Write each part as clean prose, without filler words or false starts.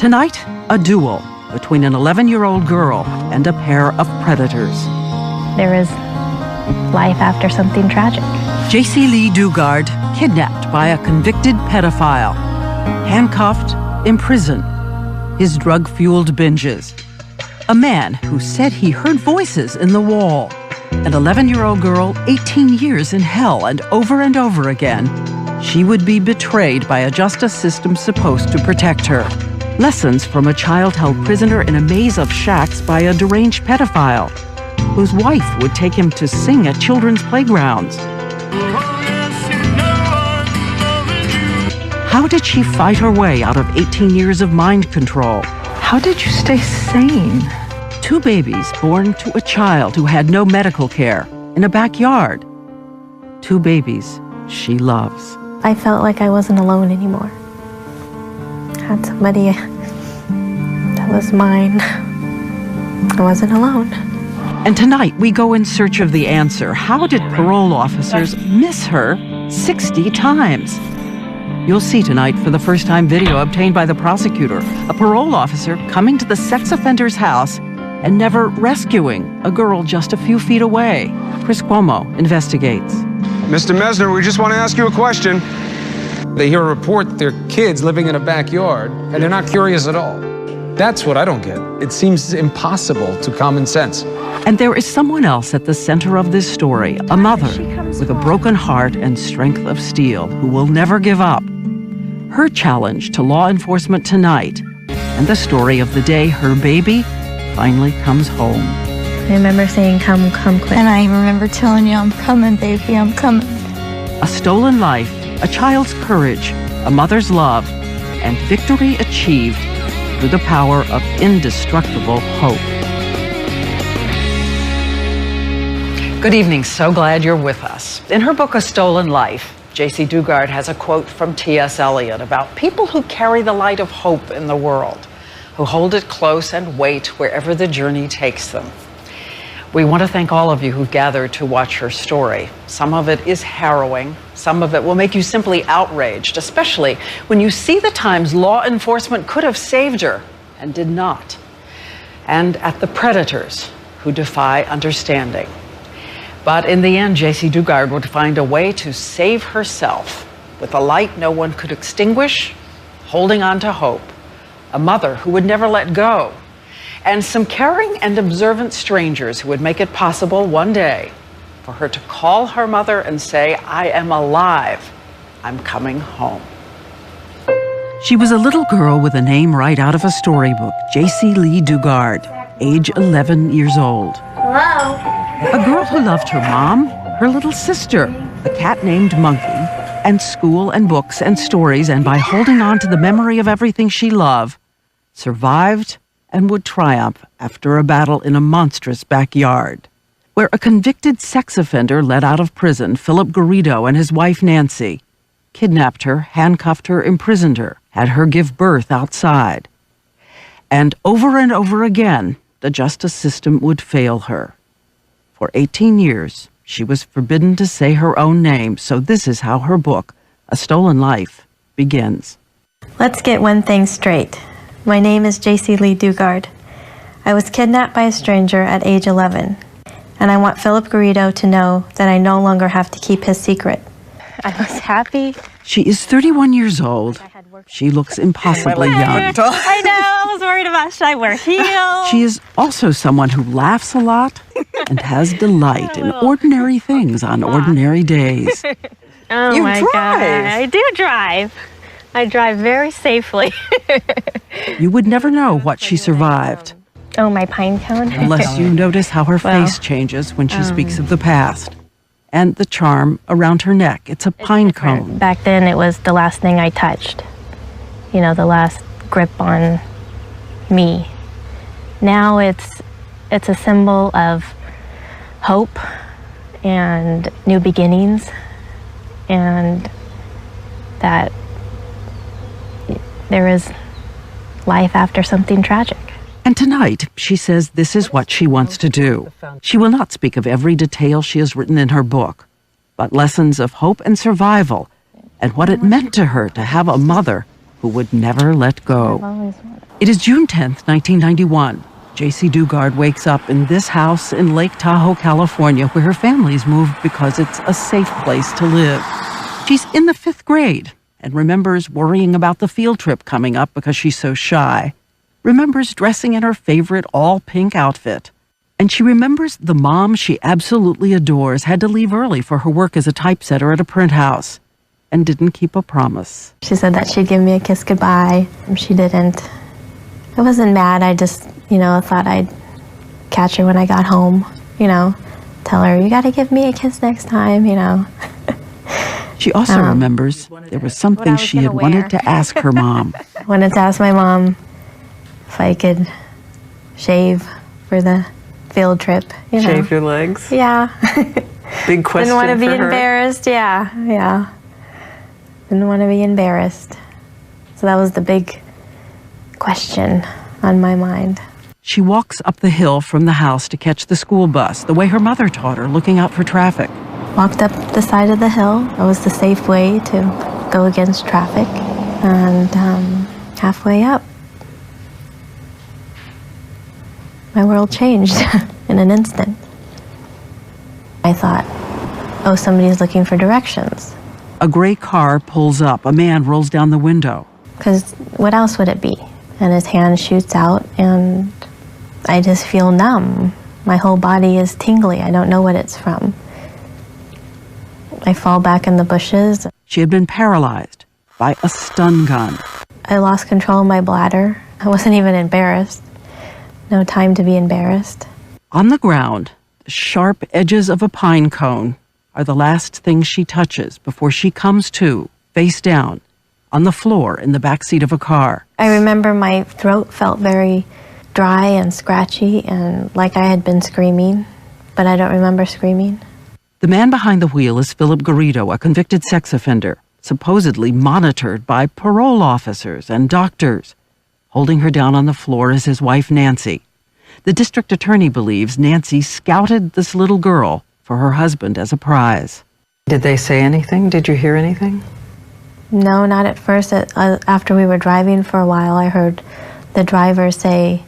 Tonight, a duel between an 11-year-old girl and a pair of predators. There is life after something tragic. Jaycee Dugard, kidnapped by a convicted pedophile, handcuffed, imprisoned, his drug-fueled binges. A man who said he heard voices in the wall. An 11-year-old girl, 18 years in hell, and over again, she would be betrayed by a justice system supposed to protect her. Lessons from a child held prisoner in a maze of shacks by a deranged pedophile, whose wife would take him to sing at children's playgrounds. How did she fight her way out of 18 years of mind control? How did you stay sane? 2 babies born to a child who had no medical care in a backyard. 2 babies she loves. I felt like I wasn't alone anymore. I had somebody that was mine. I wasn't alone. And tonight we go in search of the answer. How did parole officers miss her 60 times? You'll see tonight for the first time video obtained by the prosecutor, a parole officer coming to the sex offender's house and never rescuing a girl just a few feet away. Chris Cuomo investigates. Mr. Mesner, we just want to ask you a question. They hear a report that there are kids living in a backyard, and they're not curious at all. That's what I don't get. It seems impossible to common sense. And there is someone else at the center of this story, a mother with a broken heart and strength of steel who will never give up. Her challenge to law enforcement tonight, and the story of the day her baby finally comes home. I remember saying, come quick. And I remember telling you, I'm coming, baby, I'm coming. A stolen life, a child's courage, a mother's love, and victory achieved through the power of indestructible hope. Good evening. So glad you're with us. In her book, A Stolen Life, Jaycee Dugard has a quote from T.S. Eliot about people who carry the light of hope in the world, who hold it close and wait wherever the journey takes them. We want to thank all of you who gathered to watch her story. Some of it is harrowing. Some of it will make you simply outraged, especially when you see the times law enforcement could have saved her and did not. And at the predators who defy understanding. But in the end, Jaycee Dugard would find a way to save herself with a light no one could extinguish, holding on to hope, a mother who would never let go, and some caring and observant strangers who would make it possible one day for her to call her mother and say, I am alive, I'm coming home. She was a little girl with a name right out of a storybook, Jaycee Dugard, age 11 years old. Hello? A girl who loved her mom, her little sister, a cat named Monkey, and school and books and stories, and by holding on to the memory of everything she loved, survived and would triumph after a battle in a monstrous backyard, where a convicted sex offender let out of prison, Philip Garrido, and his wife Nancy, kidnapped her, handcuffed her, imprisoned her, had her give birth outside. And over again, the justice system would fail her. For 18 years, she was forbidden to say her own name, so this is how her book, A Stolen Life, begins. Let's get one thing straight. My name is Jaycee Dugard. I was kidnapped by a stranger at age 11, and I want Philip Garrido to know that I no longer have to keep his secret. I was happy. She is 31 years old. She looks impossibly young. I know, I was worried about should I wear heels? She is also someone who laughs a lot and has delight in ordinary things on ordinary days. Oh my God, I do drive. I drive very safely. You would never know what she survived. Oh, my pine cone? Unless you notice how her face changes when she speaks of the past. And the charm around her neck. It's a pine cone. Back then, it was the last thing I touched. You know, the last grip on me. Now it's a symbol of hope and new beginnings, and that there is life after something tragic. And tonight, she says this is what she wants to do. She will not speak of every detail she has written in her book, but lessons of hope and survival, and what it meant to her to have a mother who who would never let I've go. always wanted. It is June 10th, 1991. Jaycee Dugard wakes up in this house in Lake Tahoe, California, where her family's moved because it's a safe place to live. She's in the 5th grade and remembers worrying about the field trip coming up because she's so shy. Remembers dressing in her favorite all-pink outfit. And she remembers the mom she absolutely adores had to leave early for her work as a typesetter at a print house and didn't keep a promise. She said that she'd give me a kiss goodbye. She didn't. I wasn't mad. I just, thought I'd catch her when I got home, tell her, you got to give me a kiss next time, She also remembers there was something she had wanted to ask her mom. I wanted to ask my mom if I could shave for the field trip. Shave your legs? Yeah. Big question. Didn't want to be for her. embarrassed. Yeah. Didn't want to be embarrassed. So that was the big question on my mind. She walks up the hill from the house to catch the school bus, the way her mother taught her, looking out for traffic. Walked up the side of the hill. That was the safe way to go against traffic. And halfway up, my world changed in an instant. I thought, oh, somebody's looking for directions. A gray car pulls up. A man rolls down the window. Because what else would it be? And his hand shoots out, and I just feel numb. My whole body is tingly. I don't know what it's from. I fall back in the bushes. She had been paralyzed by a stun gun. I lost control of my bladder. I wasn't even embarrassed. No time to be embarrassed. On the ground, the sharp edges of a pine cone are the last things she touches before she comes to, face down, on the floor in the backseat of a car. I remember my throat felt very dry and scratchy and like I had been screaming, but I don't remember screaming. The man behind the wheel is Philip Garrido, a convicted sex offender, supposedly monitored by parole officers and doctors. Holding her down on the floor is his wife, Nancy. The district attorney believes Nancy scouted this little girl for her husband as a prize. Did they say anything? Did you hear anything? No, not at first. After we were driving for a while, I heard the driver say,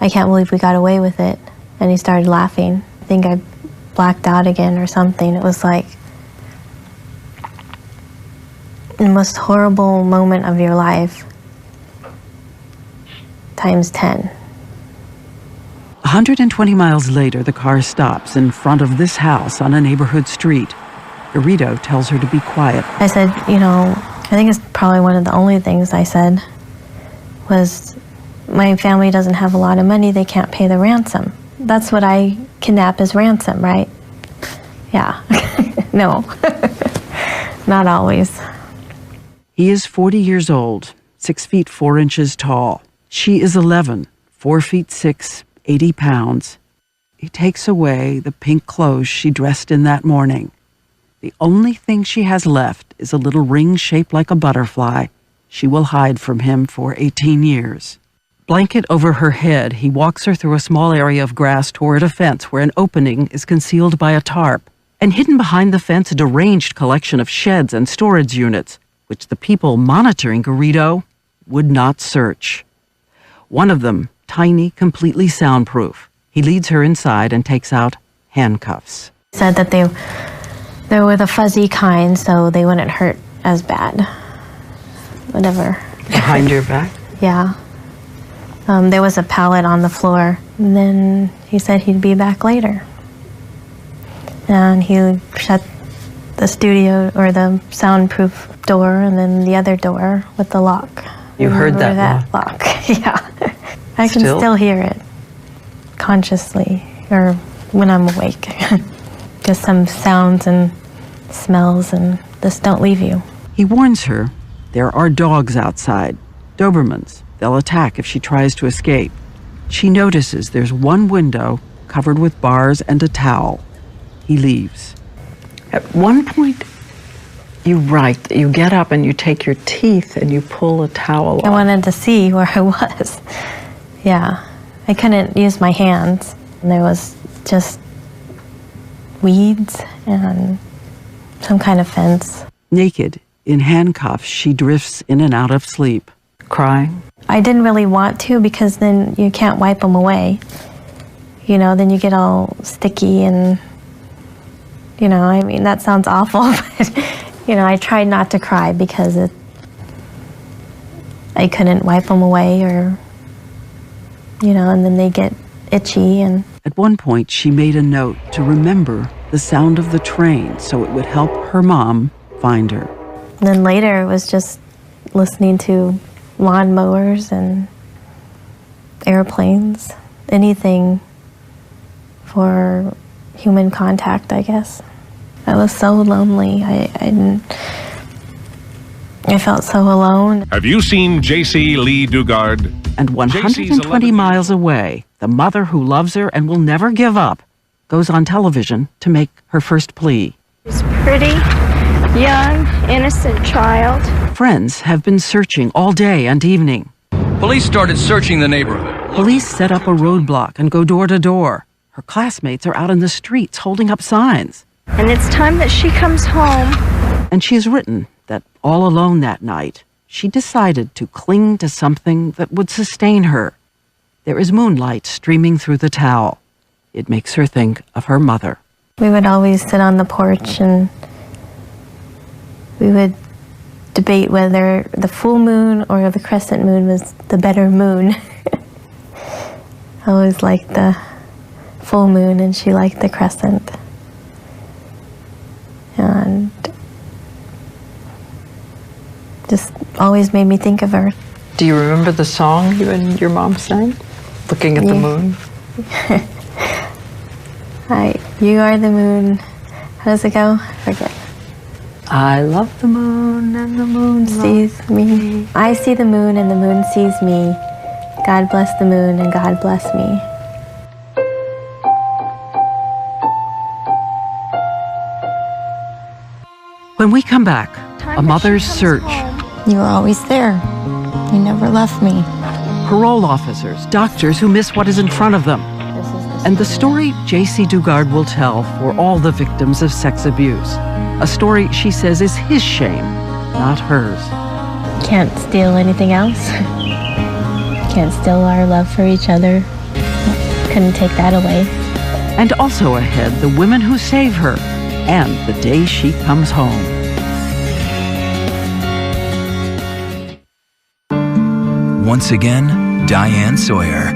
I can't believe we got away with it. And he started laughing. I think I blacked out again or something. It was like the most horrible moment of your life times 10. 120 miles later, the car stops in front of this house on a neighborhood street. Garrido tells her to be quiet. I said, I think it's probably one of the only things I said was, my family doesn't have a lot of money, they can't pay the ransom. That's what I kidnap as ransom, right? Yeah. No. Not always. He is 40 years old, 6 feet 4 inches tall. She is 11, 4 feet 6, 80 pounds. He takes away the pink clothes she dressed in that morning. The only thing she has left is a little ring shaped like a butterfly. She will hide from him for 18 years. Blanket over her head, he walks her through a small area of grass toward a fence where an opening is concealed by a tarp. And hidden behind the fence, a deranged collection of sheds and storage units, which the people monitoring Garrido would not search. One of them, tiny, completely soundproof. He leads her inside and takes out handcuffs. He said that they were the fuzzy kind, so they wouldn't hurt as bad. Whatever. Behind your back? Yeah. There was a pallet on the floor, and then he said he'd be back later. And he shut the studio or the soundproof door and then the other door with the lock. You heard Remember that lock? Yeah. I can Still? still hear it consciously or when I'm awake. Just some sounds and smells and just don't leave you. He warns her there are dogs outside, Dobermans. They'll attack if she tries to escape. She notices there's one window covered with bars and a towel. He leaves. At one point, you get up and you take your teeth and you pull a towel I off. wanted to see where I was. Yeah. I couldn't use my hands. And there was just weeds and some kind of fence. Naked, In handcuffs, she drifts in and out of sleep, crying. I didn't really want to because then you can't wipe them away. You know, then you get all sticky and, you know, I mean, that sounds awful, but, you know, I tried not to cry because I couldn't wipe them away or, you know, and then they get itchy and... At one point, she made a note to remember the sound of the train so it would help her mom find her. And then later it was just listening to lawnmowers and airplanes, anything for human contact, I guess. I was so lonely. I felt so alone. Have you seen Jaycee Lee Dugard? And 120 miles away, the mother who loves her and will never give up goes on television to make her first plea. She's pretty, young, innocent child. Friends have been searching all day and evening. Police started searching the neighborhood. Police set up a roadblock and go door to door. Her classmates are out in the streets holding up signs. And it's time that she comes home. And she has written that all alone that night, she decided to cling to something that would sustain her. There is moonlight streaming through the towel. It makes her think of her mother. We would always sit on the porch and we would debate whether the full moon or the crescent moon was the better moon. I always liked the full moon and she liked the crescent. And just always made me think of her. Do you remember the song you and your mom sang? Looking at the moon? You are the moon. How does it go? I forget. I love the moon and the moon Sees me. I see the moon and the moon sees me. God bless the moon and God bless me. When we come back, a mother's search. You were always there. You never left me. Parole officers, doctors who miss what is in front of them. And the story Jaycee Dugard will tell for all the victims of sex abuse. A story she says is his shame, not hers. Can't steal anything else. Can't steal our love for each other. Couldn't take that away. And also ahead, the women who save her and the day she comes home. Once again, Diane Sawyer.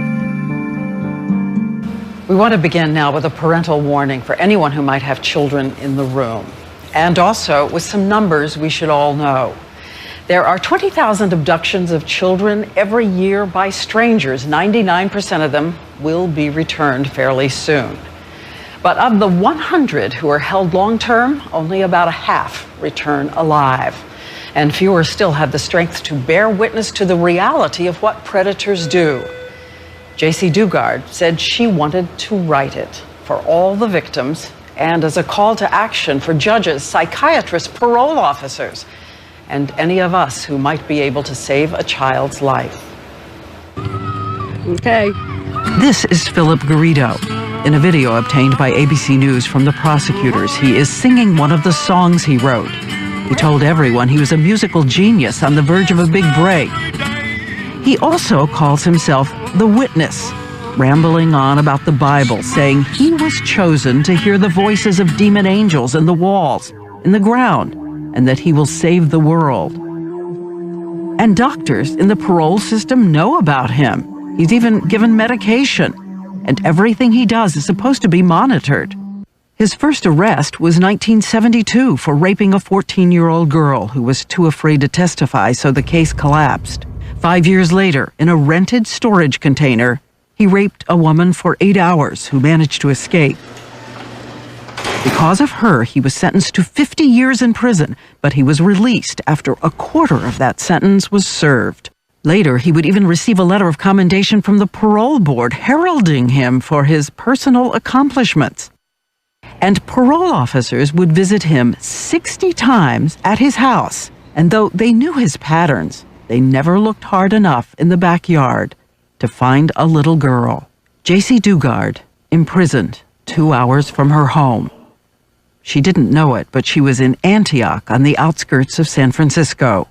We want to begin now with a parental warning for anyone who might have children in the room, and also with some numbers we should all know. There are 20,000 abductions of children every year by strangers. 99% of them will be returned fairly soon. But of the 100 who are held long-term, only about a half return alive. And fewer still have the strength to bear witness to the reality of what predators do. Jaycee Dugard said she wanted to write it for all the victims and as a call to action for judges, psychiatrists, parole officers, and any of us who might be able to save a child's life. Okay. This is Philip Garrido. In a video obtained by ABC News from the prosecutors, he is singing one of the songs he wrote. He told everyone he was a musical genius on the verge of a big break. He also calls himself the witness, rambling on about the Bible, saying he was chosen to hear the voices of demon angels in the walls, in the ground, and that he will save the world. And doctors in the parole system know about him. He's even given medication, and everything he does is supposed to be monitored. His first arrest was 1972 for raping a 14-year-old girl who was too afraid to testify, so the case collapsed. 5 years later, in a rented storage container, he raped a woman for 8 hours who managed to escape. Because of her, he was sentenced to 50 years in prison, but he was released after a quarter of that sentence was served. Later, he would even receive a letter of commendation from the parole board, heralding him for his personal accomplishments. And parole officers would visit him 60 times at his house, and though they knew his patterns, they never looked hard enough in the backyard to find a little girl. Jaycee Dugard, imprisoned 2 hours from her home. She didn't know it, but she was in Antioch on the outskirts of San Francisco.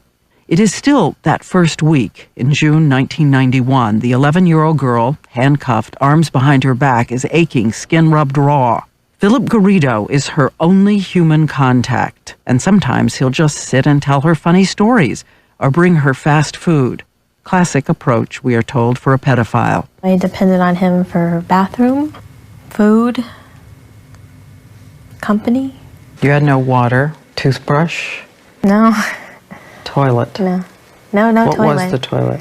It is still that first week. In June 1991, the 11-year-old girl, handcuffed, arms behind her back, is aching, skin rubbed raw. Philip Garrido is her only human contact, and sometimes he'll just sit and tell her funny stories or bring her fast food. Classic approach, we are told, for a pedophile. I depended on him for bathroom, food, company. You had no water, toothbrush, No, toilet. no What toilet. was the toilet?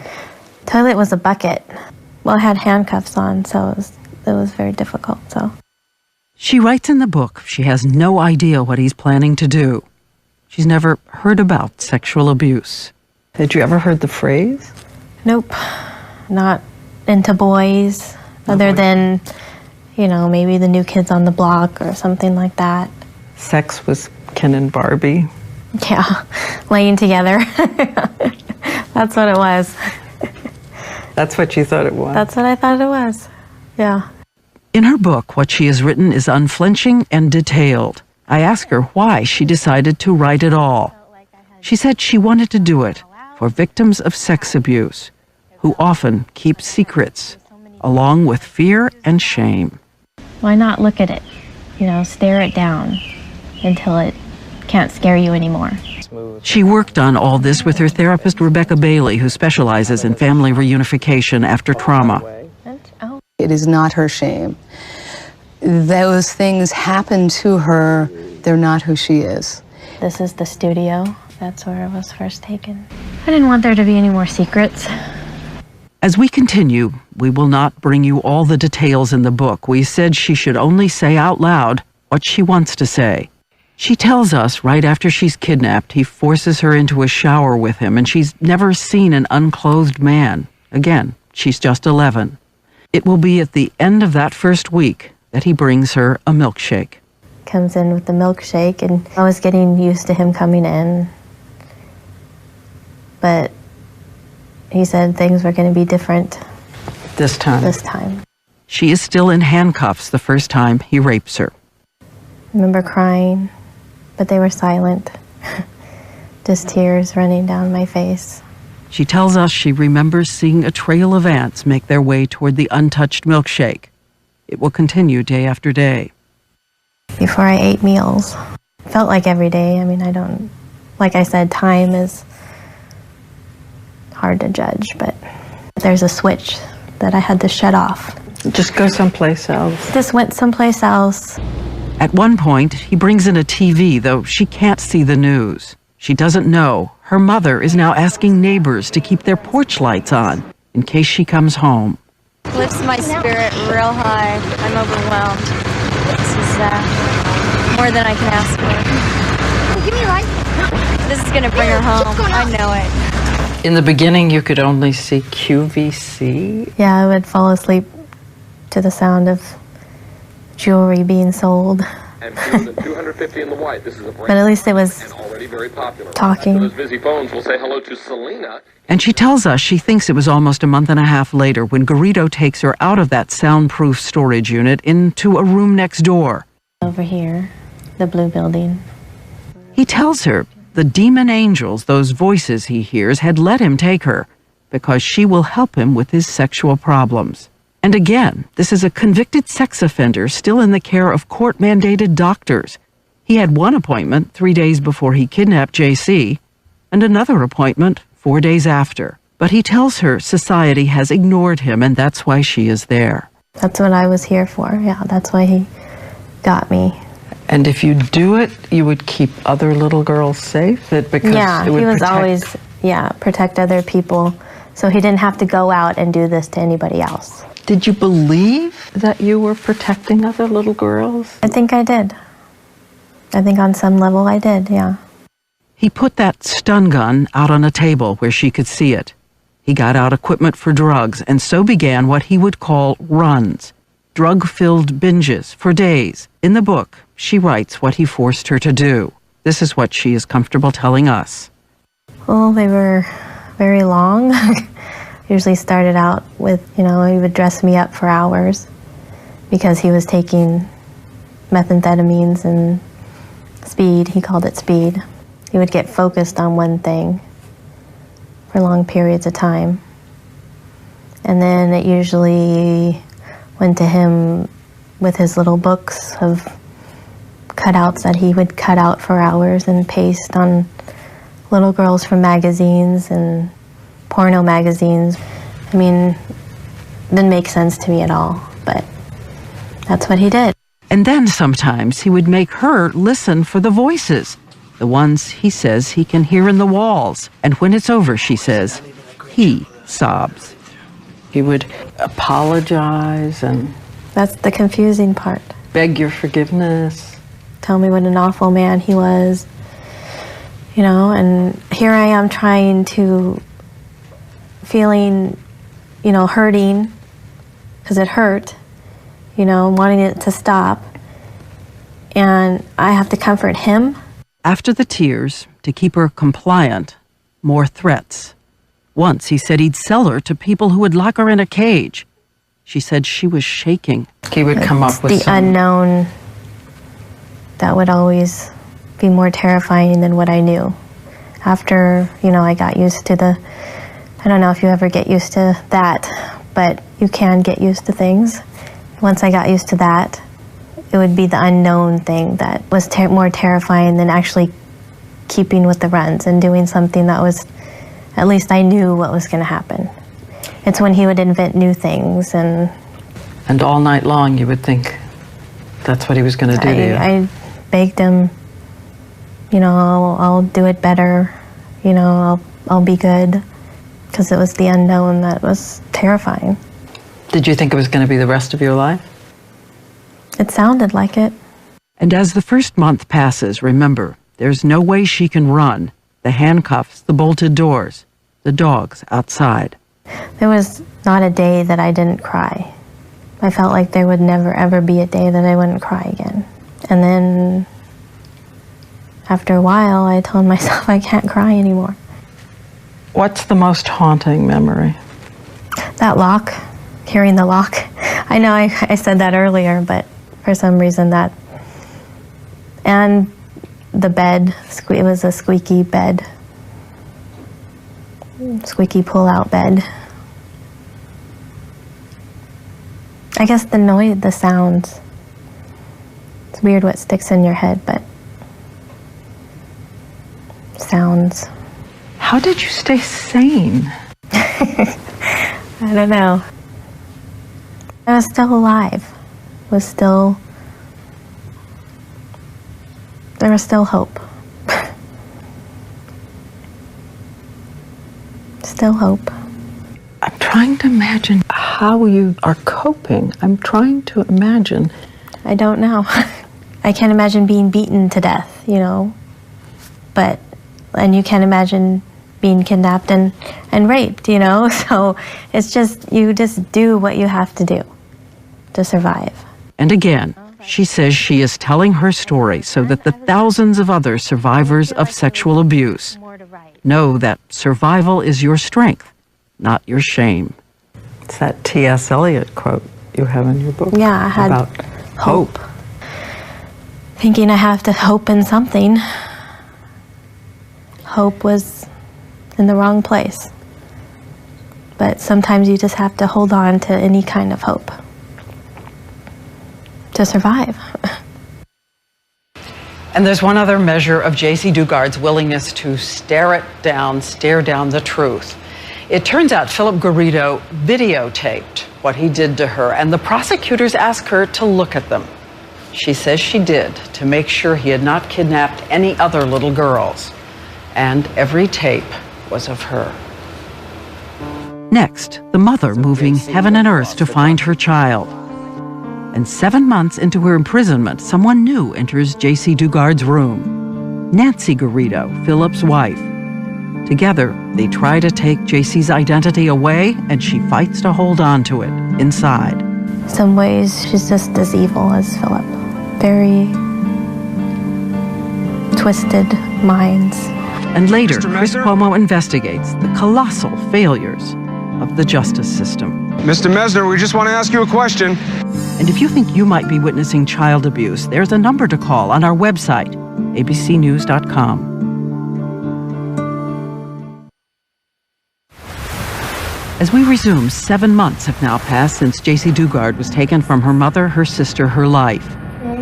Toilet was a bucket. Well, it had handcuffs on, so it was very difficult, so. She writes in the book she has no idea what he's planning to do. She's never heard about sexual abuse. Had you ever heard the phrase? Nope, not into boys, other than, maybe the New Kids on the Block or something like that. Sex was Ken and Barbie. Yeah, laying together. That's what it was. That's what you thought it was. That's what I thought it was, yeah. In her book, what she has written is unflinching and detailed. I ask her why she decided to write it all. She said she wanted to do it for victims of sex abuse, who often keep secrets, along with fear and shame. Why not look at it? Stare it down until it can't scare you anymore. She worked on all this with her therapist, Rebecca Bailey, who specializes in family reunification after trauma. It is not her shame. Those things happen to her. They're not who she is. This is the studio. That's where it was first taken. I didn't want there to be any more secrets. As we continue, we will not bring you all the details in the book. We said she should only say out loud what she wants to say. She tells us right after she's kidnapped, he forces her into a shower with him, and she's never seen an unclothed man. Again, she's just 11. It will be at the end of that first week that he brings her a milkshake. Comes in with the milkshake, and I was getting used to him coming in. But he said things were going to be different This time. She is still in handcuffs the first time he rapes her. I remember crying, but they were silent. Just tears running down my face. She tells us she remembers seeing a trail of ants make their way toward the untouched milkshake. It will continue day after day. Before I ate meals, felt like every day. Like I said, time is hard to judge, but there's a switch that I had to shut off. Just go someplace else. Just went someplace else. At one point, he brings in a TV, though she can't see the news. She doesn't know. Her mother is now asking neighbors to keep their porch lights on in case she comes home. Lifts my spirit real high. I'm overwhelmed. This is more than I can ask for. Give me a light. This is going to bring her home. I know it. In the beginning, you could only see QVC. Yeah, I would fall asleep to the sound of jewelry being sold. And 250 in the white. This is a brand But at least it was and already very popular. talking. Those busy phones will say hello to Selena. And she tells us she thinks it was almost a month and a half later when Garrido takes her out of that soundproof storage unit into a room next door. Over here, the blue building. He tells her the demon angels, those voices he hears, had let him take her because she will help him with his sexual problems. And again, this is a convicted sex offender still in the care of court-mandated doctors. He had one appointment 3 days before he kidnapped Jaycee, and another appointment 4 days after. But he tells her society has ignored him, and that's why she is there. That's what I was here for. Yeah, that's why he got me. And if you do it, you would keep other little girls safe? Because yeah, it would he was protect... always, protect other people so he didn't have to go out and do this to anybody else. Did you believe that you were protecting other little girls? I think I did. I think on some level I did, yeah. He put that stun gun out on a table where she could see it. He got out equipment for drugs, and so began what he would call runs, drug-filled binges for days. In the book, she writes what he forced her to do. This is what she is comfortable telling us. Well, they were very long. Usually started out with, he would dress me up for hours because he was taking methamphetamines and speed. He called it speed. He would get focused on one thing for long periods of time. And then it usually went to him with his little books of cutouts that he would cut out for hours and paste on little girls from magazines and porno magazines. I mean, it didn't make sense to me at all, but that's what he did. And then sometimes he would make her listen for the voices, the ones he says he can hear in the walls. And when it's over, she says, he sobs. He would apologize and... That's the confusing part. Beg your forgiveness. Tell me what an awful man he was. You know, and here I am trying to... feeling, you know, hurting, because it hurt, you know, wanting it to stop. And I have to comfort him. After the tears, to keep her compliant, more threats. Once he said he'd sell her to people who would lock her in a cage. She said she was shaking. He would come up with the unknown that would always be more terrifying than what I knew. After, you know, I got used to the, I don't know if you ever get used to that, but you can get used to things. Once I got used to that, it would be the unknown thing that was more terrifying than actually keeping with the runs and doing something that was, at least I knew what was going to happen. It's when he would invent new things and all night long you would think that's what he was going to do to you. I begged him, you know, I'll do it better, you know, I'll be good, because it was the unknown that was terrifying. Did you think it was going to be the rest of your life? It sounded like it. And as the first month passes, remember, there's no way she can run. The handcuffs, the bolted doors, the dogs outside. There was not a day that I didn't cry. I felt like there would never, ever be a day that I wouldn't cry again. And then, after a while, I told myself I can't cry anymore. What's the most haunting memory? That lock, hearing the lock. I know I said that earlier, but for some reason that... And the bed, it was a squeaky bed. Squeaky pull-out bed. I guess the noise, the sounds. It's weird what sticks in your head, but sounds. How did you stay sane? I don't know. I was still alive. There was still hope. Still hope. I'm trying to imagine how you are coping. I'm trying to imagine. I don't know. I can't imagine being beaten to death, you know. And you can't imagine being kidnapped and raped, you know. So it's just, you just do what you have to do to survive. And again, she says she is telling her story so that the thousands of other survivors of sexual abuse know that survival is your strength, not your shame. It's that T.S. Eliot quote you have in your book. Yeah, I had about hope. Thinking I have to hope in something. Hope was in the wrong place. But sometimes you just have to hold on to any kind of hope to survive. And there's one other measure of Jaycee Dugard's willingness to stare down the truth. It turns out Philip Garrido videotaped what he did to her, and the prosecutors asked her to look at them. She says she did, to make sure he had not kidnapped any other little girls. And every tape was of her. Next, the mother moving heaven and earth to find her child. And 7 months into her imprisonment, someone new enters Jaycee Dugard's room. Nancy Garrido, Philip's wife. Together, they try to take Jaycee's identity away, and she fights to hold on to it inside. In some ways, she's just as evil as Philip. Very twisted minds. And later, Chris Cuomo investigates the colossal failures of the justice system. Mr. Mesner, we just want to ask you a question. And if you think you might be witnessing child abuse, there's a number to call on our website, abcnews.com. As we resume, 7 months have now passed since Jaycee Dugard was taken from her mother, her sister, her life.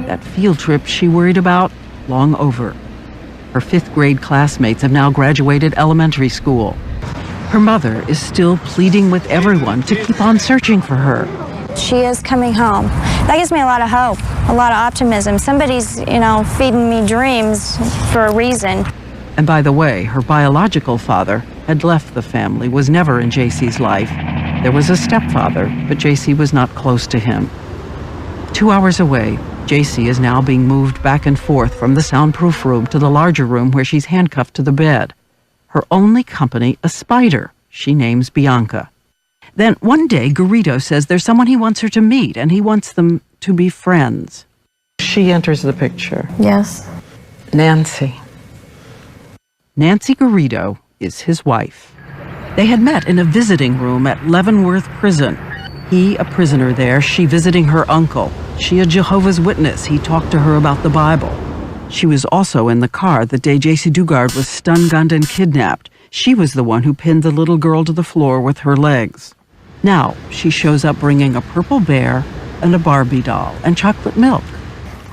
That field trip she worried about, long over. Her 5th grade classmates have now graduated elementary school. Her mother is still pleading with everyone to keep on searching for her. She is coming home. That gives me a lot of hope, a lot of optimism. Somebody's, feeding me dreams for a reason. And by the way, her biological father had left the family, was never in Jaycee's life. There was a stepfather, but Jaycee was not close to him. 2 hours away, Jaycee is now being moved back and forth from the soundproof room to the larger room where she's handcuffed to the bed. Her only company, a spider, she names Bianca. Then one day, Garrido says there's someone he wants her to meet, and he wants them to be friends. She enters the picture. Yes. Nancy. Nancy Garrido is his wife. They had met in a visiting room at Leavenworth Prison. He, a prisoner there, she visiting her uncle. She, a Jehovah's Witness. He talked to her about the Bible. She was also in the car the day Jaycee Dugard was stun-gunned and kidnapped. She was the one who pinned the little girl to the floor with her legs. Now, she shows up bringing a purple bear and a Barbie doll and chocolate milk.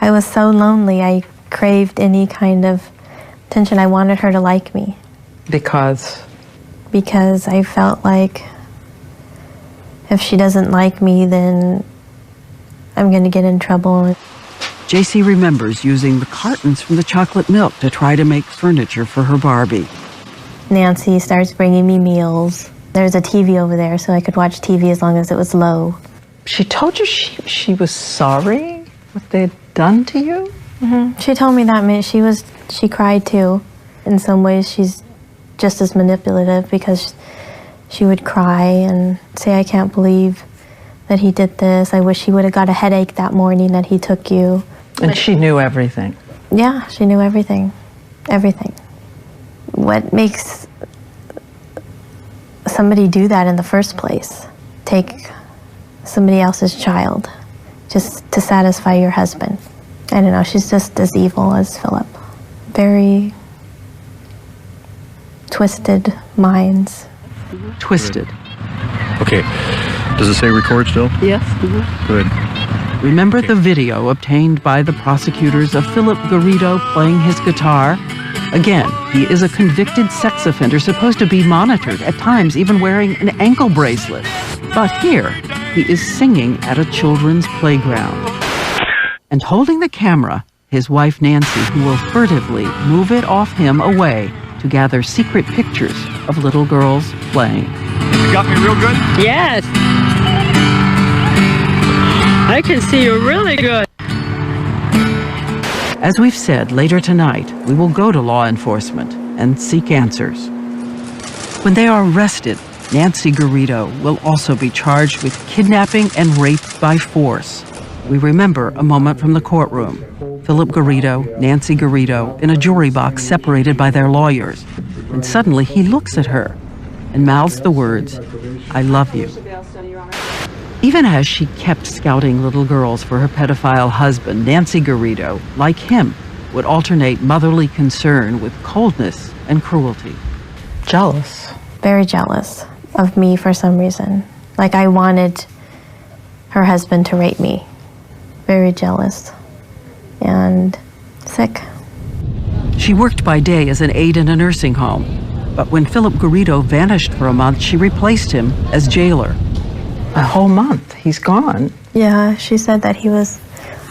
I was so lonely. I craved any kind of attention. I wanted her to like me. Because I felt like if she doesn't like me, then I'm going to get in trouble. Jaycee remembers using the cartons from the chocolate milk to try to make furniture for her Barbie. Nancy starts bringing me meals. There's a TV over there, so I could watch TV as long as it was low. she told you she was sorry what they had done to you? Mm-hmm. She told me that she cried too. In some ways, she's just as manipulative because she would cry and say, I can't believe that he did this. I wish he would have got a headache that morning that he took you. And she knew everything. Yeah, she knew everything. Everything. What makes somebody do that in the first place? Take somebody else's child just to satisfy your husband. I don't know, she's just as evil as Philip. Very twisted minds. Twisted. Okay. Does it say record still? Yes. Good. Remember the video obtained by the prosecutors of Philip Garrido playing his guitar? Again, he is a convicted sex offender supposed to be monitored, at times even wearing an ankle bracelet. But here, he is singing at a children's playground. And holding the camera, his wife Nancy, who will furtively move it off him away to gather secret pictures of little girls playing. You got me real good? Yes. I can see you really good. As we've said, later tonight, we will go to law enforcement and seek answers. When they are arrested, Nancy Garrido will also be charged with kidnapping and rape by force. We remember a moment from the courtroom. Philip Garrido, Nancy Garrido, in a jury box separated by their lawyers. And suddenly he looks at her and mouths the words, "I love you." Even as she kept scouting little girls for her pedophile husband, Nancy Garrido, like him, would alternate motherly concern with coldness and cruelty. Jealous. Very jealous of me for some reason. Like I wanted her husband to rape me. Very jealous and sick. She worked by day as an aide in a nursing home, but when Philip Garrido vanished for a month, she replaced him as jailer. A whole month. He's gone. Yeah, she said that he was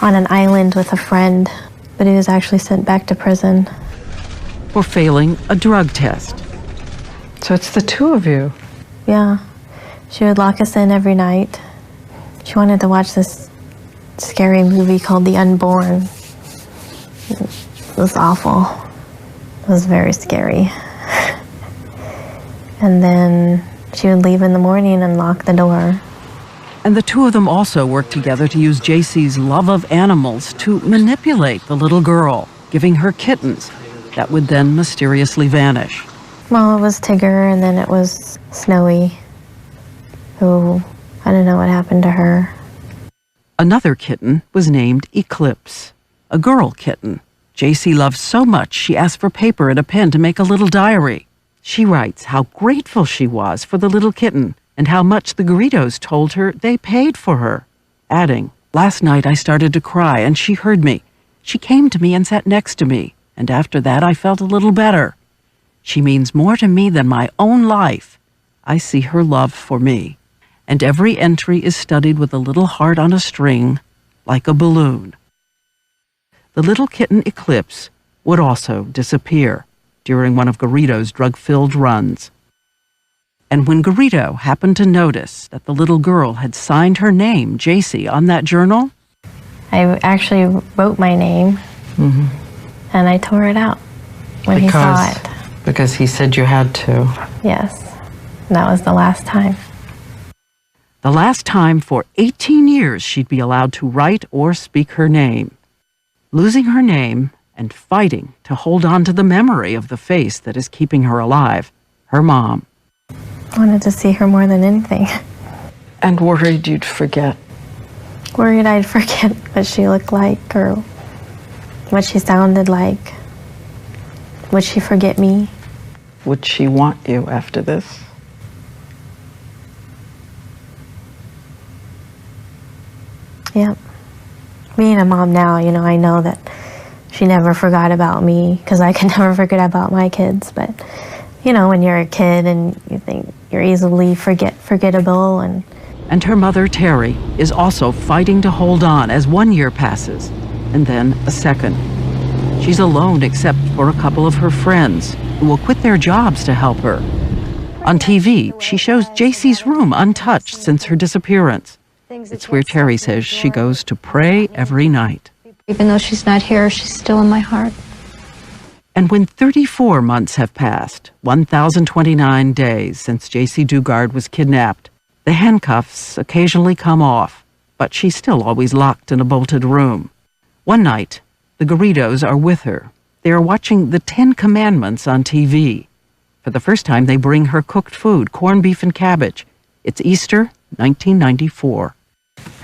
on an island with a friend, but he was actually sent back to prison. For failing a drug test. So it's the two of you. Yeah. She would lock us in every night. She wanted to watch this scary movie called The Unborn. It was awful. It was very scary. And then she would leave in the morning and lock the door. And the two of them also worked together to use Jaycee's love of animals to manipulate the little girl, giving her kittens that would then mysteriously vanish. Well, it was Tigger, and then it was Snowy, who, I don't know what happened to her. Another kitten was named Eclipse, a girl kitten. Jaycee loves so much she asked for paper and a pen to make a little diary. She writes how grateful she was for the little kitten and how much the Garridos told her they paid for her, adding, "Last night I started to cry and she heard me. She came to me and sat next to me, and after that I felt a little better. She means more to me than my own life. I see her love for me." And every entry is studied with a little heart on a string, like a balloon. The little kitten Eclipse would also disappear during one of Garrido's drug-filled runs. And when Garrido happened to notice that the little girl had signed her name, Jaycee, on that journal, I actually wrote my name, and I tore it out when he saw it. Because he said you had to. Yes, that was the last time. the last time for 18 years she'd be allowed to write or speak her name. Losing her name and fighting to hold on to the memory of the face that is keeping her alive, her mom. I wanted to see her more than anything. And worried you'd forget. Worried I'd forget what she looked like or what she sounded like. Would she forget me? Would she want you after this? Yep. Being a mom now, you know, I know that she never forgot about me because I can never forget about my kids. But, you know, when you're a kid and you think you're easily forgettable. And her mother, Terry, is also fighting to hold on as 1 year passes, and then a second. She's alone except for a couple of her friends who will quit their jobs to help her. On TV, she shows Jaycee's room untouched since her disappearance. It's where Terry says she goes to pray every night. Even though she's not here, she's still in my heart. And when 34 months have passed, 1,029 days since Jaycee Dugard was kidnapped, the handcuffs occasionally come off, but she's still always locked in a bolted room. One night, the Garridos are with her. They are watching the 10 Commandments on TV. For the first time, they bring her cooked food, corned beef and cabbage. It's Easter, 1994.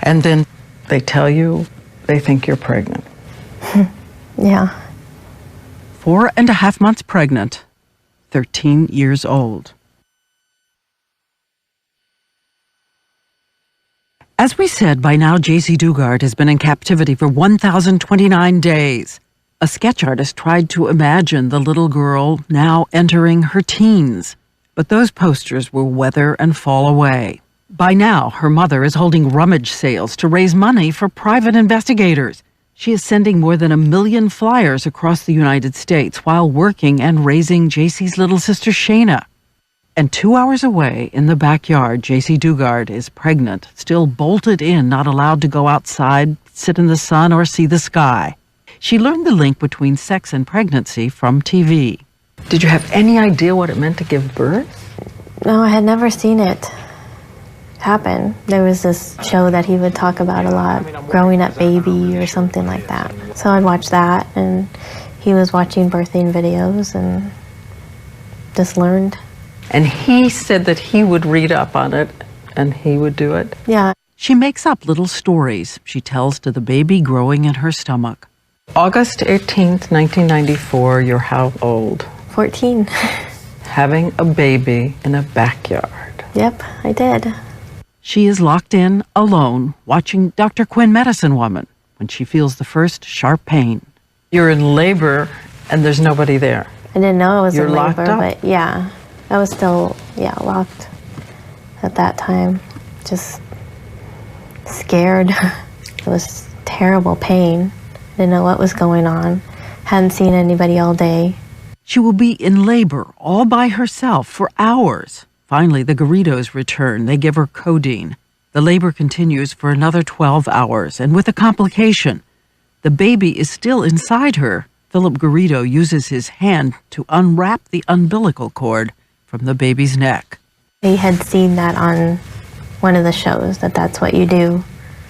And then they tell you they think you're pregnant. Yeah. 4.5 months pregnant, 13 years old. As we said, by now Jaycee Dugard has been in captivity for 1,029 days. A sketch artist tried to imagine the little girl now entering her teens, but those posters will weather and fall away. By now, her mother is holding rummage sales to raise money for private investigators. She is sending more than 1 million flyers across the United States while working and raising Jaycee's little sister Shayna. And 2 hours away in the backyard, Jaycee Dugard is pregnant, still bolted in, not allowed to go outside, sit in the sun, or see the sky. She learned the link between sex and pregnancy from TV. Did you have any idea what it meant to give birth? No, I had never seen it happen. There was this show that he would talk about a lot, Growing Up Baby or something like that. So I'd watch that, and he was watching birthing videos and just learned. And he said that he would read up on it and he would do it? Yeah. She makes up little stories she tells to the baby growing in her stomach. August 18th, 1994, you're how old? 14. Having a baby in a backyard. Yep, I did. She is locked in, alone, watching Dr. Quinn Medicine Woman when she feels the first sharp pain. You're in labor and there's nobody there. I didn't know I was in locked labor, up? but yeah, I was still, locked at that time. Just scared. It was terrible pain. Didn't know what was going on. Hadn't seen anybody all day. She will be in labor all by herself for hours. Finally, the Garridos return. They give her codeine. The labor continues for another 12 hours, and with a complication. The baby is still inside her. Philip Garrido uses his hand to unwrap the umbilical cord from the baby's neck. He had seen that on one of the shows, that's what you do,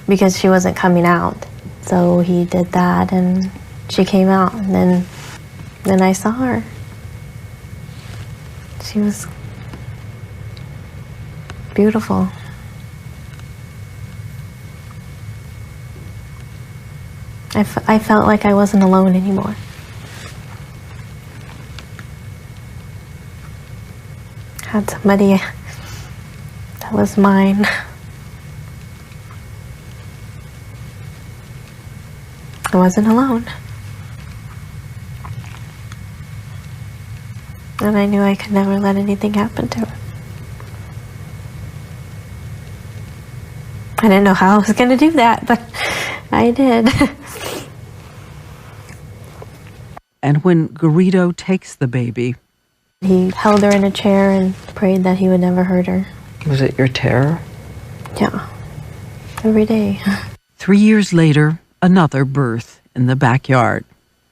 because she wasn't coming out. So he did that, and she came out, and then I saw her. She was beautiful. I felt like I wasn't alone anymore. had somebody that was mine. I wasn't alone. And I knew I could never let anything happen to her. I didn't know how I was going to do that, but I did. And when Garrido takes the baby, he held her in a chair and prayed that he would never hurt her. Was it your terror? Yeah, every day. 3 years later, another birth in the backyard.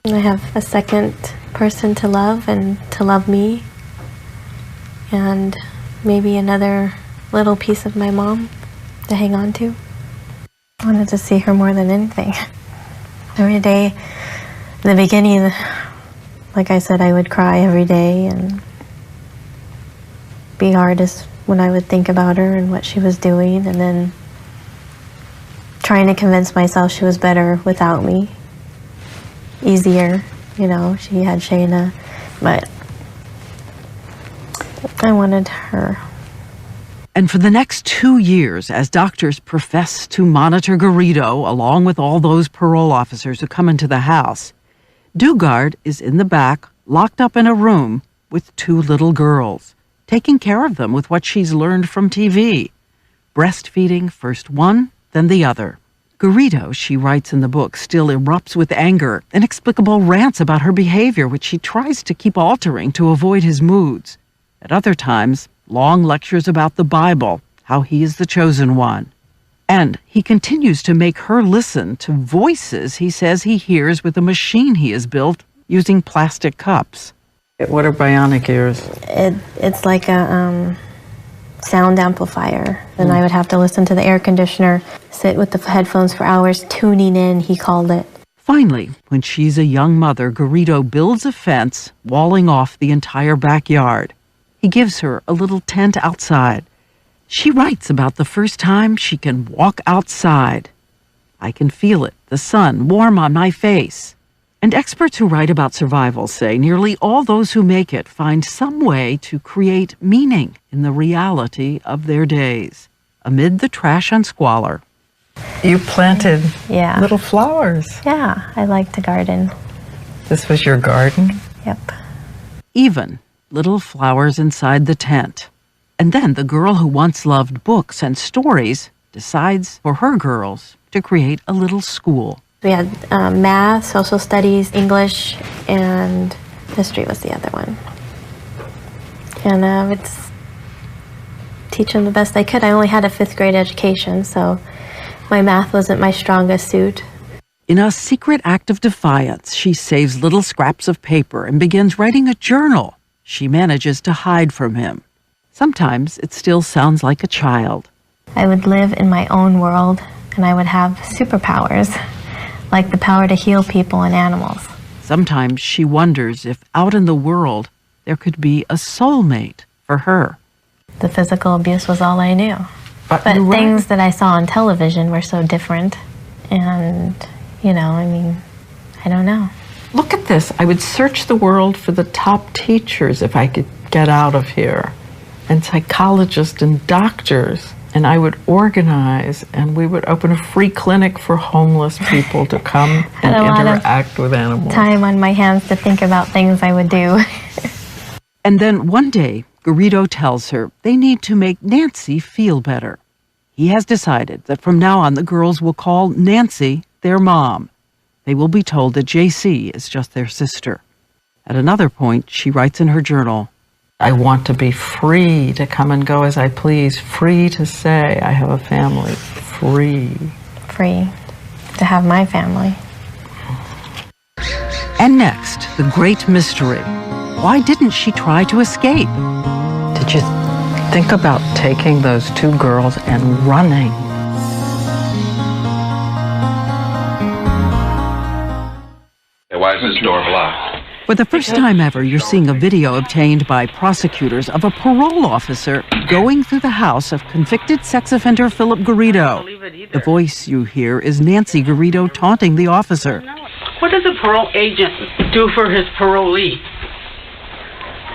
I have a second person to love and to love me, and maybe another little piece of my mom to hang on to. I wanted to see her more than anything. Every day, in the beginning, like I said, I would cry every day and be hardest when I would think about her and what she was doing, and then trying to convince myself she was better without me. Easier, you know, she had Shayna, but I wanted her. And for the next 2 years, as doctors profess to monitor Garrido, along with all those parole officers who come into the house, Dugard is in the back, locked up in a room with 2 little girls, taking care of them with what she's learned from TV, breastfeeding first one, then the other. Garrido, she writes in the book, still erupts with anger, inexplicable rants about her behavior, which she tries to keep altering to avoid his moods. At other times, long lectures about the Bible, how he is the chosen one. And he continues to make her listen to voices he says he hears with a machine he has built using plastic cups. What are bionic ears? It's like a sound amplifier. And I would have to listen to the air conditioner, sit with the headphones for hours, tuning in, he called it. Finally, when she's a young mother, Garrido builds a fence, walling off the entire backyard. He gives her a little tent outside. She writes about the first time she can walk outside. I can feel it, the sun warm on my face. And experts who write about survival say nearly all those who make it find some way to create meaning in the reality of their days, amid the trash and squalor. You planted little flowers. Yeah, I like to garden. This was your garden? Yep. Even little flowers inside the tent. And then the girl who once loved books and stories decides for her girls to create a little school. We had math, social studies, English, and history was the other one. And it's teach them the best I could. I only had a 5th grade education, so my math wasn't my strongest suit. In a secret act of defiance, she saves little scraps of paper and begins writing a journal she manages to hide from him. Sometimes it still sounds like a child. I would live in my own world, and I would have superpowers, like the power to heal people and animals. Sometimes she wonders if out in the world there could be a soulmate for her. The physical abuse was all I knew. But things that I saw on television were so different. And, you know, I mean, I don't know. Look at this. I would search the world for the top teachers if I could get out of here, and psychologists and doctors. And I would organize, and we would open a free clinic for homeless people to come and interact with animals. Time on my hands to think about things I would do. And then one day, Garrido tells her they need to make Nancy feel better. He has decided that from now on the girls will call Nancy their mom. They will be told that Jaycee is just their sister. At another point, she writes in her journal, I want to be free to come and go as I please, free to say I have a family, free. Free to have my family. And next, the great mystery. Why didn't she try to escape? Did you think about taking those 2 girls and running? Why is this door locked? For the first time ever, you're seeing a video obtained by prosecutors of a parole officer going through the house of convicted sex offender Philip Garrido. The voice you hear is Nancy Garrido taunting the officer. What does a parole agent do for his parolee?